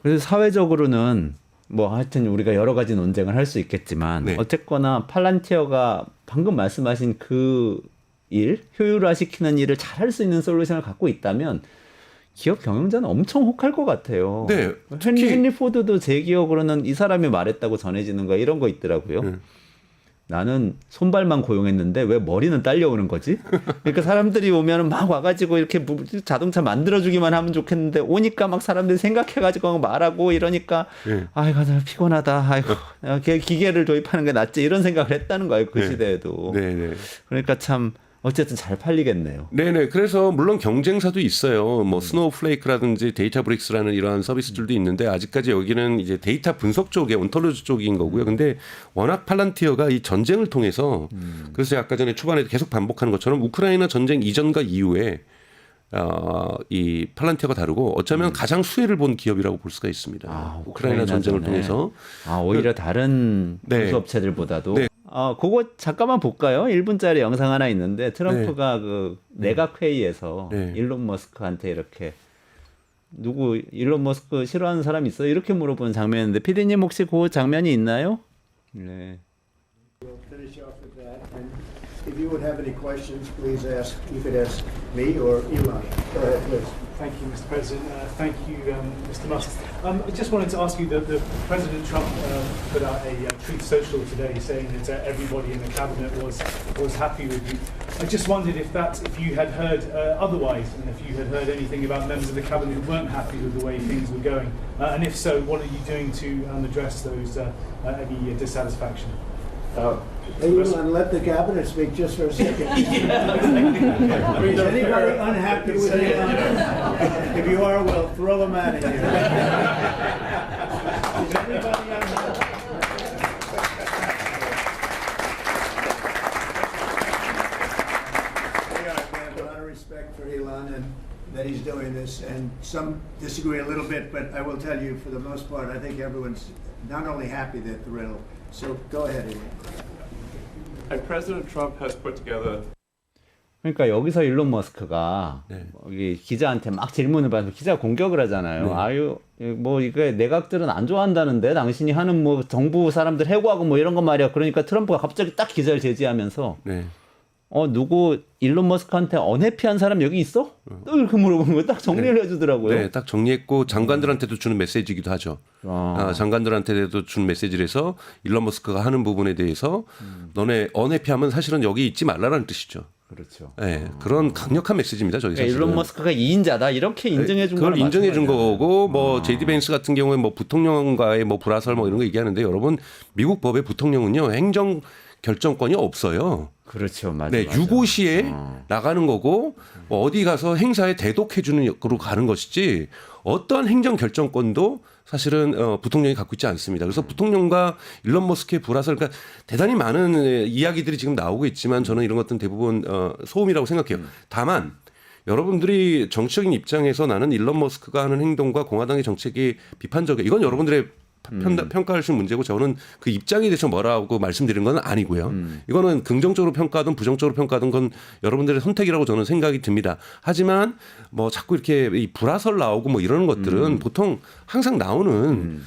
그래서 사회적으로는 뭐 하여튼 우리가 여러 가지 논쟁을 할 수 있겠지만 네. 어쨌거나 팔란티어가 방금 말씀하신 그 일, 효율화시키는 일을 잘할 수 있는 솔루션을 갖고 있다면 기업 경영자는 엄청 혹할 것 같아요. 네, 헨리 포드도 제 기억으로는 이 사람이 말했다고 전해지는 거 이런 거 있더라고요. 나는 손발만 고용했는데 왜 머리는 딸려오는 거지? 그러니까 사람들이 오면 막 와가지고 이렇게 자동차 만들어주기만 하면 좋겠는데 오니까 막 사람들이 생각해가지고 말하고 이러니까 아이고 나 피곤하다. 아이고 기계를 도입하는 게 낫지 이런 생각을 했다는 거예요. 그 시대에도. 네. 그러니까 참 어쨌든 잘 팔리겠네요. 네네. 그래서 물론 경쟁사도 있어요. 뭐 스노우플레이크라든지 데이터브릭스라는 이러한 서비스들도 있는데 아직까지 여기는 이제 데이터 분석 쪽에 온톨로지 쪽인 거고요. 근데 워낙 팔란티어가 이 전쟁을 통해서 그래서 아까 전에 초반에 계속 반복하는 것처럼 우크라이나 전쟁 이전과 이후에 이 팔란티어가 다르고 어쩌면 가장 수혜를 본 기업이라고 볼 수가 있습니다. 우크라이나 전쟁을 통해서 오히려 다른 네. 보수업체들보다도 네. 그거 잠깐만 볼까요? 1분짜리 영상 하나 있는데 트럼프가 그 내각 회의에서 일론 머스크한테 이렇게 누구 일론 머스크 싫어하는 사람 있어요? 이렇게 물어보는 장면인데 PD님 혹시 그 장면이 있나요? 네. Finish off with that. And if you would have any questions, please ask. You could ask me or Elon. Go ahead, please. Thank you, Mr. President. Thank you, Mr. Musk. I just wanted to ask you that President Trump put out a Truth Social today saying that everybody in the cabinet was happy with you. I just wondered if you had heard otherwise, and if you had heard anything about members of the cabinet who weren't happy with the way things were going, and if so, what are you doing to address those any dissatisfaction? Elon, let the cabinet speak just for a second. Is anybody unhappy with Elon? If you are, well, throw them out of here. Is anybody unhappy? We have a lot of respect for Elon and that he's doing this, and some disagree a little bit, but I will tell you, for the most part, I think everyone's not only happy, they're thrilled. So go ahead, Elon. And President Trump has put together. 그러니까 여기서 일론 머스크가 여기 기자한테 막 질문을 받아서 기자가 공격을 하잖아요. 아유, 뭐 이게 내각들은 안 좋아한다는데 당신이 하는 뭐 정부 사람들 해고하고 뭐 이런 거 말이야. 그러니까 트럼프가 갑자기 딱 기자를 제지하면서 누구 일론 머스크한테 언해피한 사람 여기 있어? 또 이렇게 물어보는 거 딱 정리를 해주더라고요. 네, 딱 정리했고 장관들한테도 주는 메시지이기도 하죠. 장관들한테도 준 메시지에서 일론 머스크가 하는 부분에 대해서 너네 언해피하면 사실은 여기 있지 말라라는 뜻이죠. 그렇죠. 네, 그런 강력한 메시지입니다. 저기 사실은. 일론 머스크가 2인자다 이렇게 인정해 준 그걸 인정해 준 거고 뭐 제디 벤스 같은 경우에 뭐 부통령과의 뭐 불화설 뭐 이런 거 얘기하는데 여러분 미국 법의 부통령은요 행정 결정권이 없어요. 그렇죠, 맞아요. 네, 유고시에 나가는 거고 어디 가서 행사에 대독해주는 역으로 가는 것이지 어떠한 행정 결정권도 사실은 부통령이 갖고 있지 않습니다. 그래서 부통령과 일론 머스크의 불화설, 그러니까 대단히 많은 이야기들이 지금 나오고 있지만 저는 이런 것들은 대부분 소음이라고 생각해요. 다만 여러분들이 정치적인 입장에서 나는 일론 머스크가 하는 행동과 공화당의 정책이 비판적이에요. 이건 여러분들의 평가하실 문제고 저는 그 입장에 대해서 뭐라고 말씀드리는 건 아니고요. 이거는 긍정적으로 평가하든 부정적으로 평가하든 건 여러분들의 선택이라고 저는 생각이 듭니다. 하지만 뭐 자꾸 이렇게 이 불화설 나오고 뭐 이런 것들은 보통 항상 나오는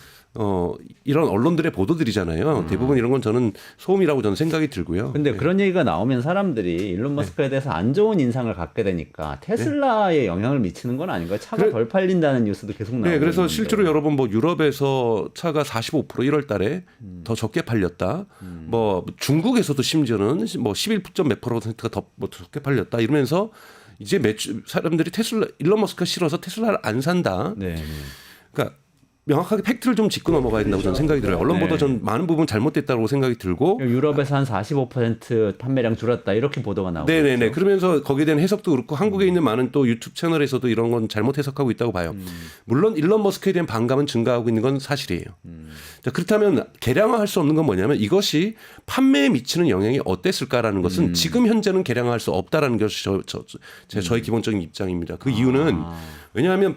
이런 언론들의 보도들이잖아요. 대부분 이런 건 저는 소음이라고 저는 생각이 들고요. 근데 그런 얘기가 나오면 사람들이 일론 머스크에 대해서 안 좋은 인상을 갖게 되니까 테슬라에 영향을 미치는 건 아닌가요? 차가 덜 팔린다는 뉴스도 계속 나오고. 네, 그래서 있는데. 실제로 여러분 뭐 유럽에서 차가 45% 1월 달에 더 적게 팔렸다. 뭐 중국에서도 심지어는 뭐 11점 몇 %가 더 뭐 적게 팔렸다. 이러면서 이제 사람들이 테슬라 일론 머스크가 싫어서 테슬라를 안 산다. 네. 그러니까 명확하게 팩트를 좀 짚고 넘어가야 된다고 저는 생각이 들어요. 언론보다 전 많은 부분 잘못됐다고 생각이 들고 유럽에서 한 45% 판매량 줄었다 이렇게 보도가 나오고 네네네. 그러면서 거기에 대한 해석도 그렇고 한국에 있는 많은 또 유튜브 채널에서도 이런 건 잘못 해석하고 있다고 봐요. 물론 일론 머스크에 대한 반감은 증가하고 있는 건 사실이에요. 자, 그렇다면 계량화할 수 없는 건 뭐냐면 이것이 판매에 미치는 영향이 어땠을까라는 것은 지금 현재는 계량화할 수 없다라는 것이 저의 기본적인 입장입니다. 그 이유는 왜냐하면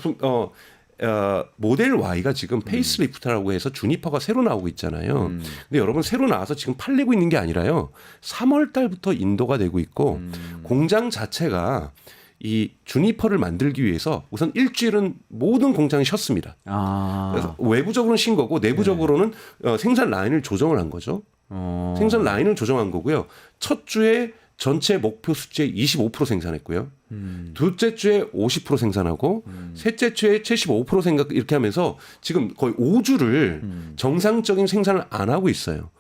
모델 Y가 지금 페이스리프트라고 해서 주니퍼가 새로 나오고 있잖아요. 근데 여러분 새로 나와서 지금 팔리고 있는 게 아니라요. 3월 달부터 인도가 되고 있고 공장 자체가 이 주니퍼를 만들기 위해서 우선 일주일은 모든 공장이 쉬었습니다. 그래서 외부적으로는 쉰 거고 내부적으로는 생산 라인을 조정을 한 거죠. 생산 라인을 조정한 거고요. 첫 주에 전체 목표 수치의 25% 생산했고요. 둘째 주에 50% 생산하고 셋째 주에 75% 생각 이렇게 하면서 지금 거의 5주를 정상적인 생산을 안 하고 있어요.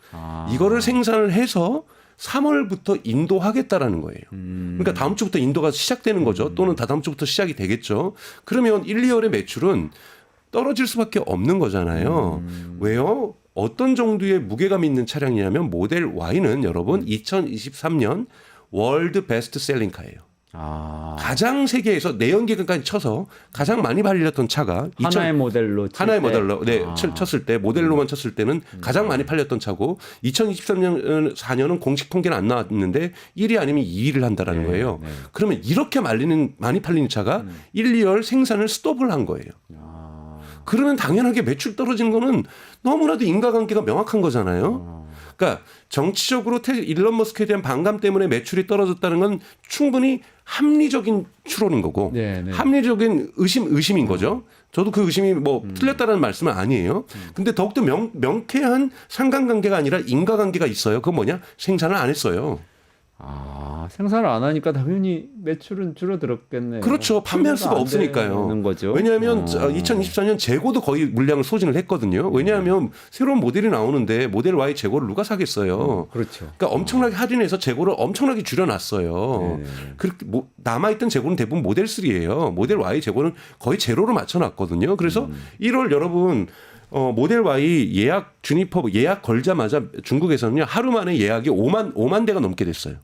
이거를 생산을 해서 3월부터 인도하겠다라는 거예요. 그러니까 다음 주부터 인도가 시작되는 거죠. 또는 다다음 주부터 시작이 되겠죠. 그러면 1, 2월의 매출은 떨어질 수밖에 없는 거잖아요. 왜요? 어떤 정도의 무게감 있는 차량이냐면 모델 Y는 여러분 2023년 월드 베스트 셀링카예요. 가장 세계에서 내연기관까지 쳐서 가장 많이 팔렸던 차가 하나의 모델로 쳤을 때 모델로만 쳤을 때는 가장 많이 팔렸던 차고 2023년 4년은 공식 통계는 안 나왔는데 1위 아니면 2위를 한다라는 거예요. 그러면 이렇게 많이 팔리는 차가 1, 2월 생산을 스톱을 한 거예요. 그러면 당연하게 매출 떨어지는 거는 너무나도 인과관계가 명확한 거잖아요. 그러니까 정치적으로 일론 머스크에 대한 반감 때문에 매출이 떨어졌다는 건 충분히 합리적인 추론인 거고 합리적인 의심인 거죠. 저도 그 의심이 뭐 틀렸다는 말씀은 아니에요. 근데 더욱더 명쾌한 상관관계가 아니라 인과관계가 있어요. 그건 뭐냐? 생산을 안 했어요. 생산을 안 하니까 당연히 매출은 줄어들었겠네요. 그렇죠. 판매할 수가 안 없으니까요. 되는 거죠. 왜냐하면 2024년 재고도 거의 물량을 소진을 했거든요. 왜냐하면 새로운 모델이 나오는데 모델 Y 재고를 누가 사겠어요. 그렇죠. 그러니까 엄청나게 할인해서 재고를 엄청나게 줄여놨어요. 그렇게 남아있던 재고는 대부분 모델 3예요. 모델 Y 재고는 거의 제로로 맞춰놨거든요. 그래서 1월 여러분 모델 Y 예약 주니퍼 예약 걸자마자 중국에서는요 하루 만에 예약이 5만 대가 넘게 됐어요.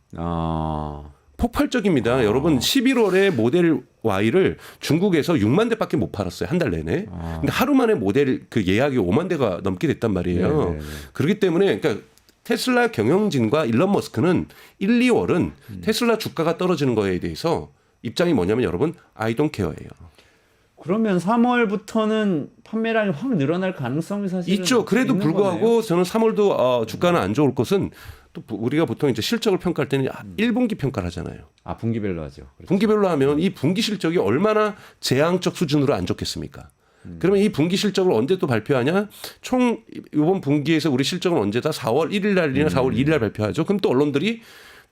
폭발적입니다. 여러분 11월에 모델 Y를 중국에서 6만 대밖에 못 팔았어요. 한 달 내내. 근데 하루 만에 모델 그 예약이 5만 대가 넘게 됐단 말이에요. 네네. 그렇기 때문에 그러니까 테슬라 경영진과 일론 머스크는 1, 2월은 테슬라 주가가 떨어지는 거에 대해서 입장이 뭐냐면 여러분 I don't care예요. 그러면 3월부터는 판매량이 확 늘어날 가능성이 사실은 있죠. 그래도 불구하고 거네요. 저는 3월도 주가는 안 좋을 것은 또 우리가 보통 이제 실적을 평가할 때는 1분기 평가를 하잖아요. 분기별로 하죠. 그렇죠. 분기별로 하면 이 분기 실적이 얼마나 재앙적 수준으로 안 좋겠습니까? 그러면 이 분기 실적을 언제 또 발표하냐? 총 이번 분기에서 우리 실적은 언제다? 4월 1일 날이나 4월 2일 날 발표하죠. 그럼 또 언론들이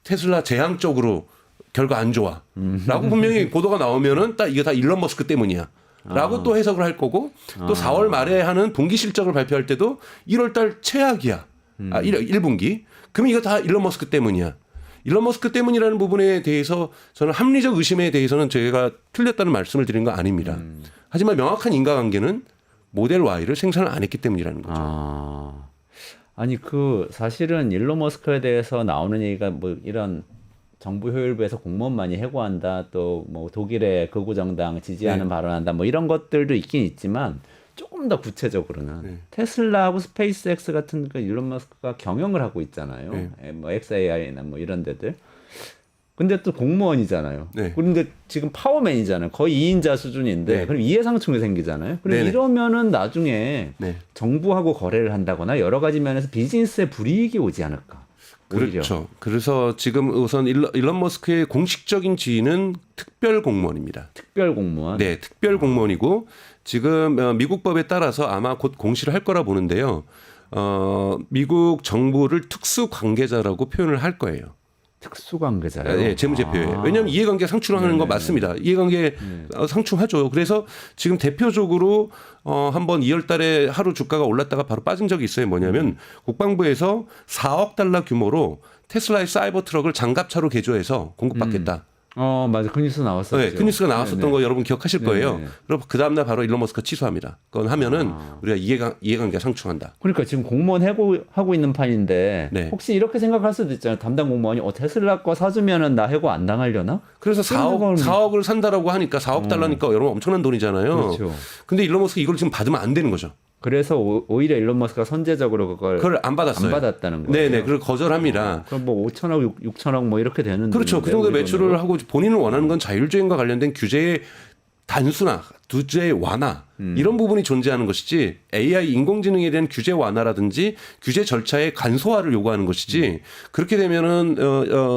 테슬라 재앙적으로 결과 안 좋아. 라고 분명히 보도가 나오면은 딱 이게 다 일론 머스크 때문이야. 라고 또 해석을 할 거고 또 4월 말에 하는 분기 실적을 발표할 때도 1월 달 최악이야. 1분기. 그럼 이거 다 일론 머스크 때문이야. 일론 머스크 때문이라는 부분에 대해서 저는 합리적 의심에 대해서는 제가 틀렸다는 말씀을 드린 거 아닙니다. 하지만 명확한 인과관계는 모델 Y를 생산을 안 했기 때문이라는 거죠. 아니 사실은 일론 머스크에 대해서 나오는 얘기가 뭐 이런 정부 효율부에서 공무원 많이 해고한다, 또 뭐 독일의 극우 정당 지지하는 발언한다, 뭐 이런 것들도 있긴 있지만 조금 더 구체적으로는 테슬라하고 스페이스X 같은 그 일론 머스크가 경영을 하고 있잖아요. 뭐 XAI나 뭐 이런 데들. 근데 또 공무원이잖아요. 그런데 지금 파워맨이잖아요. 거의 2인자 수준인데 그럼 이해상충이 생기잖아요. 그럼 이러면은 나중에 정부하고 거래를 한다거나 여러 가지 면에서 비즈니스에 불이익이 오지 않을까. 그렇죠. 그래서 지금 우선 일론 머스크의 공식적인 지위는 특별 공무원입니다. 특별 공무원? 네, 특별 공무원이고 지금 미국 법에 따라서 아마 곧 공시를 할 거라 보는데요. 미국 정부를 특수 관계자라고 표현을 할 거예요. 특수관계자요? 네, 재무제표예요. 왜냐하면 이해관계 상충하는 거 맞습니다. 이해관계 상충하죠. 그래서 지금 대표적으로 한번 2월 달에 하루 주가가 올랐다가 바로 빠진 적이 있어요. 뭐냐면 국방부에서 4억 달러 규모로 테슬라의 사이버 트럭을 장갑차로 개조해서 공급받겠다. 맞아. 그 뉴스 나왔었죠. 네, 그 뉴스가 나왔었던 거 여러분 기억하실 거예요. 그럼 그 다음날 바로 일론 머스크가 취소합니다. 그건 하면은 우리가 이해관계가 상충한다. 그러니까 지금 공무원 해고하고 있는 판인데 혹시 이렇게 생각할 수도 있잖아요. 담당 공무원이 테슬라 거 사주면은 나 해고 안 당하려나? 그래서 4억을 산다라고 하니까 4억 달러니까 여러분 엄청난 돈이잖아요. 그렇죠. 근데 일론 머스크 이걸 지금 받으면 안 되는 거죠. 그래서 오히려 일론 머스크가 선제적으로 그걸 안 받았어요. 안 받았다는 거예요. 네네, 그걸 거절합니다. 그럼 뭐 5천억, 6천억 뭐 이렇게 되는. 그렇죠. 그 정도 매출을 하고 본인을 원하는 건 자율주행과 관련된 규제의 단순화, 규제의 완화 이런 부분이 존재하는 것이지 AI 인공지능에 대한 규제 완화라든지 규제 절차의 간소화를 요구하는 것이지 그렇게 되면은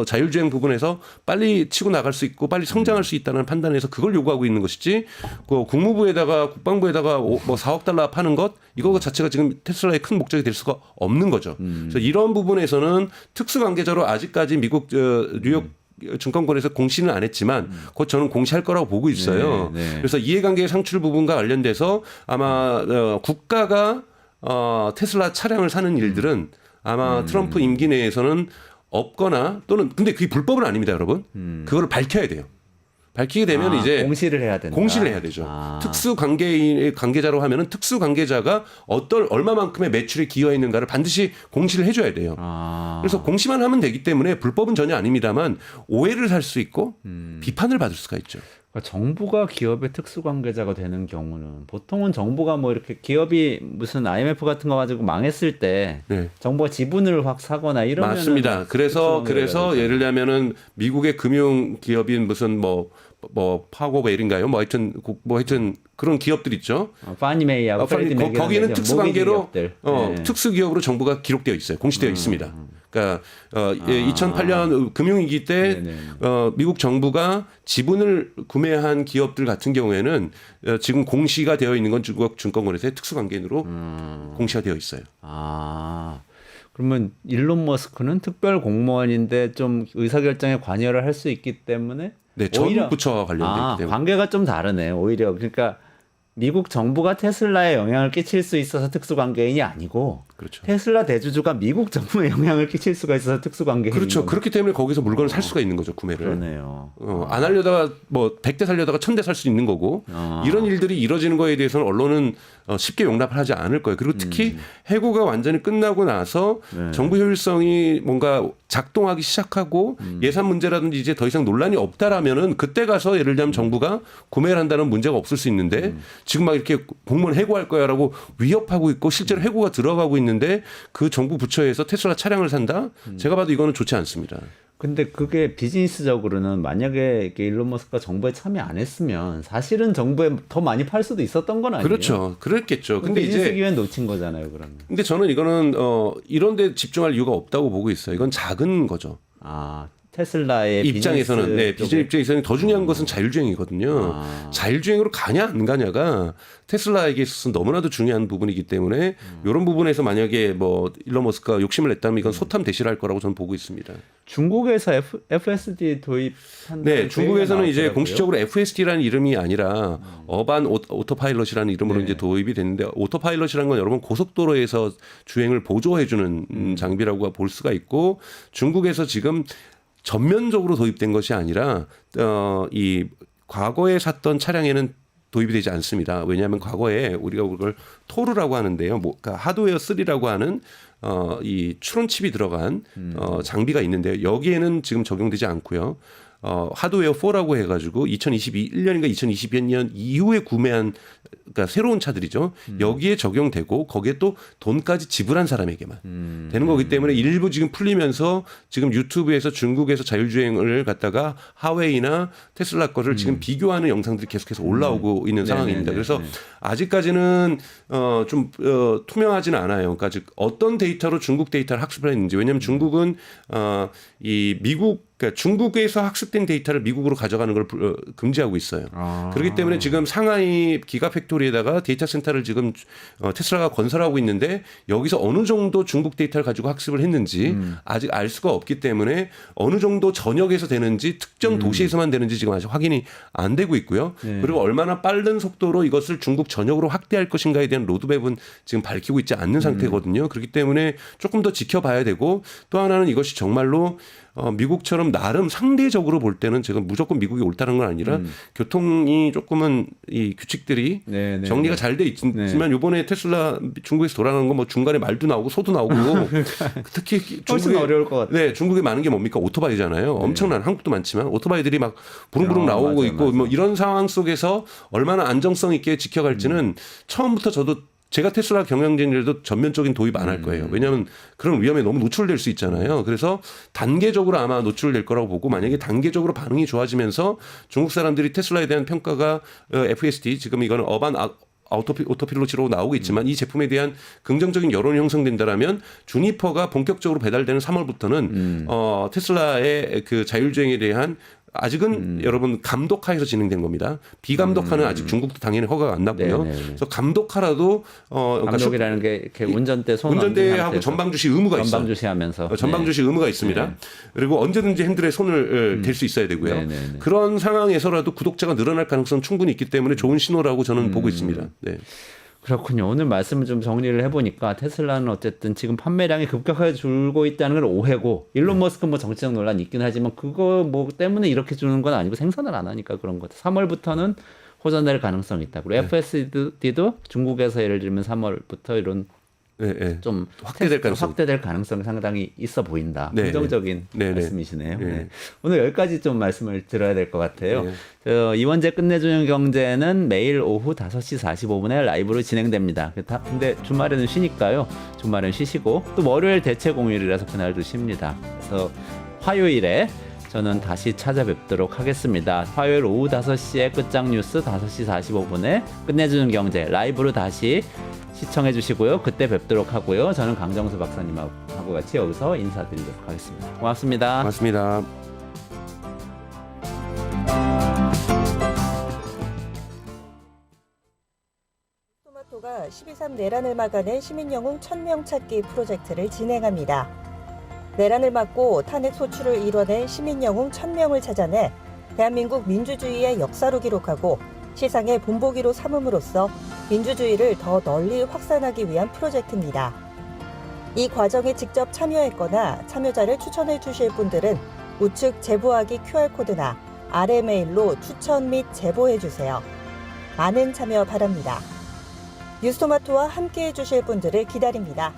자율주행 부분에서 빨리 치고 나갈 수 있고 빨리 성장할 수 있다는 판단에서 그걸 요구하고 있는 것이지 그 국무부에다가 국방부에다가 뭐 4억 달러 파는 것 이거 자체가 지금 테슬라의 큰 목적이 될 수가 없는 거죠. 그래서 이런 부분에서는 특수관계자로 아직까지 미국 뉴욕 증권권에서 공시는 안 했지만 곧 저는 공시할 거라고 보고 있어요. 그래서 이해관계 상출 부분과 관련돼서 아마 국가가 테슬라 차량을 사는 일들은 아마 트럼프 임기 내에서는 없거나 또는 근데 그게 불법은 아닙니다, 여러분. 그거를 밝혀야 돼요. 밝히게 되면 이제 공시를 해야 된다. 공시를 해야 되죠. 특수 관계자로 하면은 특수 관계자가 얼마만큼의 매출에 기여했는가를 반드시 공시를 해줘야 돼요. 그래서 공시만 하면 되기 때문에 불법은 전혀 아닙니다만 오해를 살 수 있고 비판을 받을 수가 있죠. 그러니까 정부가 기업의 특수관계자가 되는 경우는 보통은 정부가 뭐 이렇게 기업이 무슨 IMF 같은 거 가지고 망했을 때 정부가 지분을 확 사거나 이러면 맞습니다. 그래서 예를 들면은 미국의 금융 기업인 무슨 뭐 파고베일인가요? 뭐 하여튼 그런 기업들 있죠. 파니메이하고 거기는 특수관계로 특수기업으로 정부가 기록되어 있어요. 공시되어 있습니다. 그러니까 2008년 금융위기 때 미국 정부가 지분을 구매한 기업들 같은 경우에는 지금 공시가 되어 있는 건 중국 증권거래소의 특수관계인으로 공시가 되어 있어요. 그러면 일론 머스크는 특별 공무원인데 좀 의사결정에 관여를 할 수 있기 때문에 네, 전 부처와 관련되기 때문에 관계가 좀 다르네. 오히려 그러니까 미국 정부가 테슬라에 영향을 끼칠 수 있어서 특수관계인이 아니고 그렇죠. 테슬라 대주주가 미국 정부에 영향을 끼칠 수가 있어서 특수관계인이 그렇죠. 그렇기 때문에 거기서 물건을 살 수가 있는 거죠. 구매를. 그러네요. 안 하려다가 뭐 100대 살려다가 1000대 살 수 있는 거고 이런 일들이 이뤄지는 거에 대해서는 언론은 쉽게 용납을 하지 않을 거예요. 그리고 특히 해고가 완전히 끝나고 나서 정부 효율성이 뭔가 작동하기 시작하고 예산 문제라든지 이제 더 이상 논란이 없다라면은 그때 가서 예를 들면 정부가 구매를 한다는 문제가 없을 수 있는데 지금 막 이렇게 공무원 해고할 거야라고 위협하고 있고 실제로 해고가 들어가고 있는데 그 정부 부처에서 테슬라 차량을 산다? 제가 봐도 이거는 좋지 않습니다. 근데 그게 비즈니스적으로는 만약에 이렇게 일론 머스크가 정부에 참여 안 했으면 사실은 정부에 더 많이 팔 수도 있었던 건 아니에요? 그렇죠. 그랬겠죠. 근데 비즈니스 이제 기회는 놓친 거잖아요, 그러면. 근데 저는 이거는 이런 데 집중할 이유가 없다고 보고 있어요. 이건 작은 거죠. 테슬라의 입장에서는 비즈니스 입장에서는 더 중요한 것은 자율주행이거든요. 자율주행으로 가냐 안 가냐가 테슬라에게 있어서 너무나도 중요한 부분이기 때문에 이런 부분에서 만약에 뭐 일론 머스크가 욕심을 냈다면 이건 소탐 대실할 거라고 저는 보고 있습니다. 중국에서 FSD 도입한다는 네, 중국에서는 이제 나왔더라고요. 공식적으로 FSD라는 이름이 아니라 어반 오토파일럿이라는 이름으로 이제 도입이 됐는데 오토파일럿이라는 건 여러분 고속도로에서 주행을 보조해주는 장비라고 볼 수가 있고 중국에서 지금 전면적으로 도입된 것이 아니라 이 과거에 샀던 차량에는 도입이 되지 않습니다. 왜냐하면 과거에 우리가 그걸 토르라고 하는데요. 그러니까 하드웨어 3라고 하는 이 추론 칩이 들어간 장비가 있는데요. 여기에는 지금 적용되지 않고요. 하드웨어 4라고 해가지고 2021년인가 2022년 이후에 구매한 그러니까 새로운 차들이죠. 여기에 적용되고 거기에 또 돈까지 지불한 사람에게만 되는 거기 때문에 일부 지금 풀리면서 지금 유튜브에서 중국에서 자율주행을 갖다가 하웨이나 테슬라 거를 지금 비교하는 영상들이 계속해서 올라오고 있는 상황입니다. 그래서 아직까지는 좀 투명하지는 않아요. 그러니까 즉 어떤 데이터로 중국 데이터를 학습을 했는지 왜냐하면 중국은 이 미국 그러니까 중국에서 학습된 데이터를 미국으로 가져가는 걸 금지하고 있어요. 그렇기 때문에 지금 상하이 기가팩토리에다가 데이터 센터를 지금 테슬라가 건설하고 있는데 여기서 어느 정도 중국 데이터를 가지고 학습을 했는지 아직 알 수가 없기 때문에 어느 정도 전역에서 되는지 특정 도시에서만 되는지 지금 아직 확인이 안 되고 있고요. 그리고 얼마나 빠른 속도로 이것을 중국 전역으로 확대할 것인가에 대한 로드맵은 지금 밝히고 있지 않는 상태거든요. 그렇기 때문에 조금 더 지켜봐야 되고 또 하나는 이것이 정말로 미국처럼 나름 상대적으로 볼 때는 제가 무조건 미국이 옳다는 건 아니라 교통이 조금은 이 규칙들이 정리가 잘 돼 있지만 이번에 테슬라 중국에서 돌아가는 거 뭐 중간에 말도 나오고 소도 나오고 특히 훨씬 어려울 것 같아요. 네, 중국에 많은 게 뭡니까 오토바이잖아요. 엄청난 한국도 많지만 오토바이들이 막 부릉부릉 나오고 맞아요, 있고 맞아요. 뭐 이런 상황 속에서 얼마나 안정성 있게 지켜갈지는 처음부터 저도 제가 테슬라 경영진들도 전면적인 도입 안 할 거예요. 왜냐하면 그런 위험에 너무 노출될 수 있잖아요. 그래서 단계적으로 아마 노출될 거라고 보고 만약에 단계적으로 반응이 좋아지면서 중국 사람들이 테슬라에 대한 평가가 FSD 지금 이거는 어반 오토필로치로 나오고 있지만 이 제품에 대한 긍정적인 여론이 형성된다라면 주니퍼가 본격적으로 배달되는 3월부터는 테슬라의 그 자율주행에 대한 아직은 여러분 감독하에서 진행된 겁니다. 비감독하는 아직 중국도 당연히 허가가 안 났고요. 그래서 감독하라도 그러니까 감독이라는 게 이렇게 운전대 손 운전대하고 전방주시 의무가 있어요. 전방주시하면서 전방주시 의무가 있습니다. 그리고 언제든지 핸들에 손을 댈 수 있어야 되고요. 그런 상황에서라도 구독자가 늘어날 가능성은 충분히 있기 때문에 좋은 신호라고 저는 보고 있습니다. 네. 그렇군요. 오늘 말씀을 좀 정리를 해보니까 테슬라는 어쨌든 지금 판매량이 급격하게 줄고 있다는 건 오해고 일론 머스크 뭐 정치적 논란이 있긴 하지만 그거 뭐 때문에 이렇게 주는 건 아니고 생산을 안 하니까 그런 것 같아요. 3월부터는 호전될 가능성이 있다. 그리고 FSD도 중국에서 예를 들면 3월부터 이런 좀 확대될 가능성이 상당히 있어 보인다. 긍정적인 말씀이시네요. 오늘 여기까지 좀 말씀을 드려야 될 것 같아요. 이원재 끝내주는 경제는 매일 오후 5시 45분에 라이브로 진행됩니다. 근데 주말에는 쉬니까요. 주말은 쉬시고 또 월요일 대체 공휴일이라서 그날도 쉽니다. 그래서 화요일에 저는 다시 찾아뵙도록 하겠습니다. 화요일 오후 5시에 끝장 뉴스 5시 45분에 끝내주는 경제 라이브로 다시 시청해 주시고요. 그때 뵙도록 하고요. 저는 강정수 박사님하고 같이 여기서 인사드리도록 하겠습니다. 고맙습니다. 고맙습니다. 뉴스토마토가 12.3 내란을 막아낸 시민영웅 1000명 찾기 프로젝트를 진행합니다. 내란을 막고 탄핵 소추를 이뤄낸 시민영웅 1000명을 찾아내 대한민국 민주주의의 역사로 기록하고 시상의 본보기로 삼음으로써 민주주의를 더 널리 확산하기 위한 프로젝트입니다. 이 과정에 직접 참여했거나 참여자를 추천해 주실 분들은 우측 제보하기 QR코드나 아래 메일로 추천 및 제보해 주세요. 많은 참여 바랍니다. 뉴스토마토와 함께해 주실 분들을 기다립니다.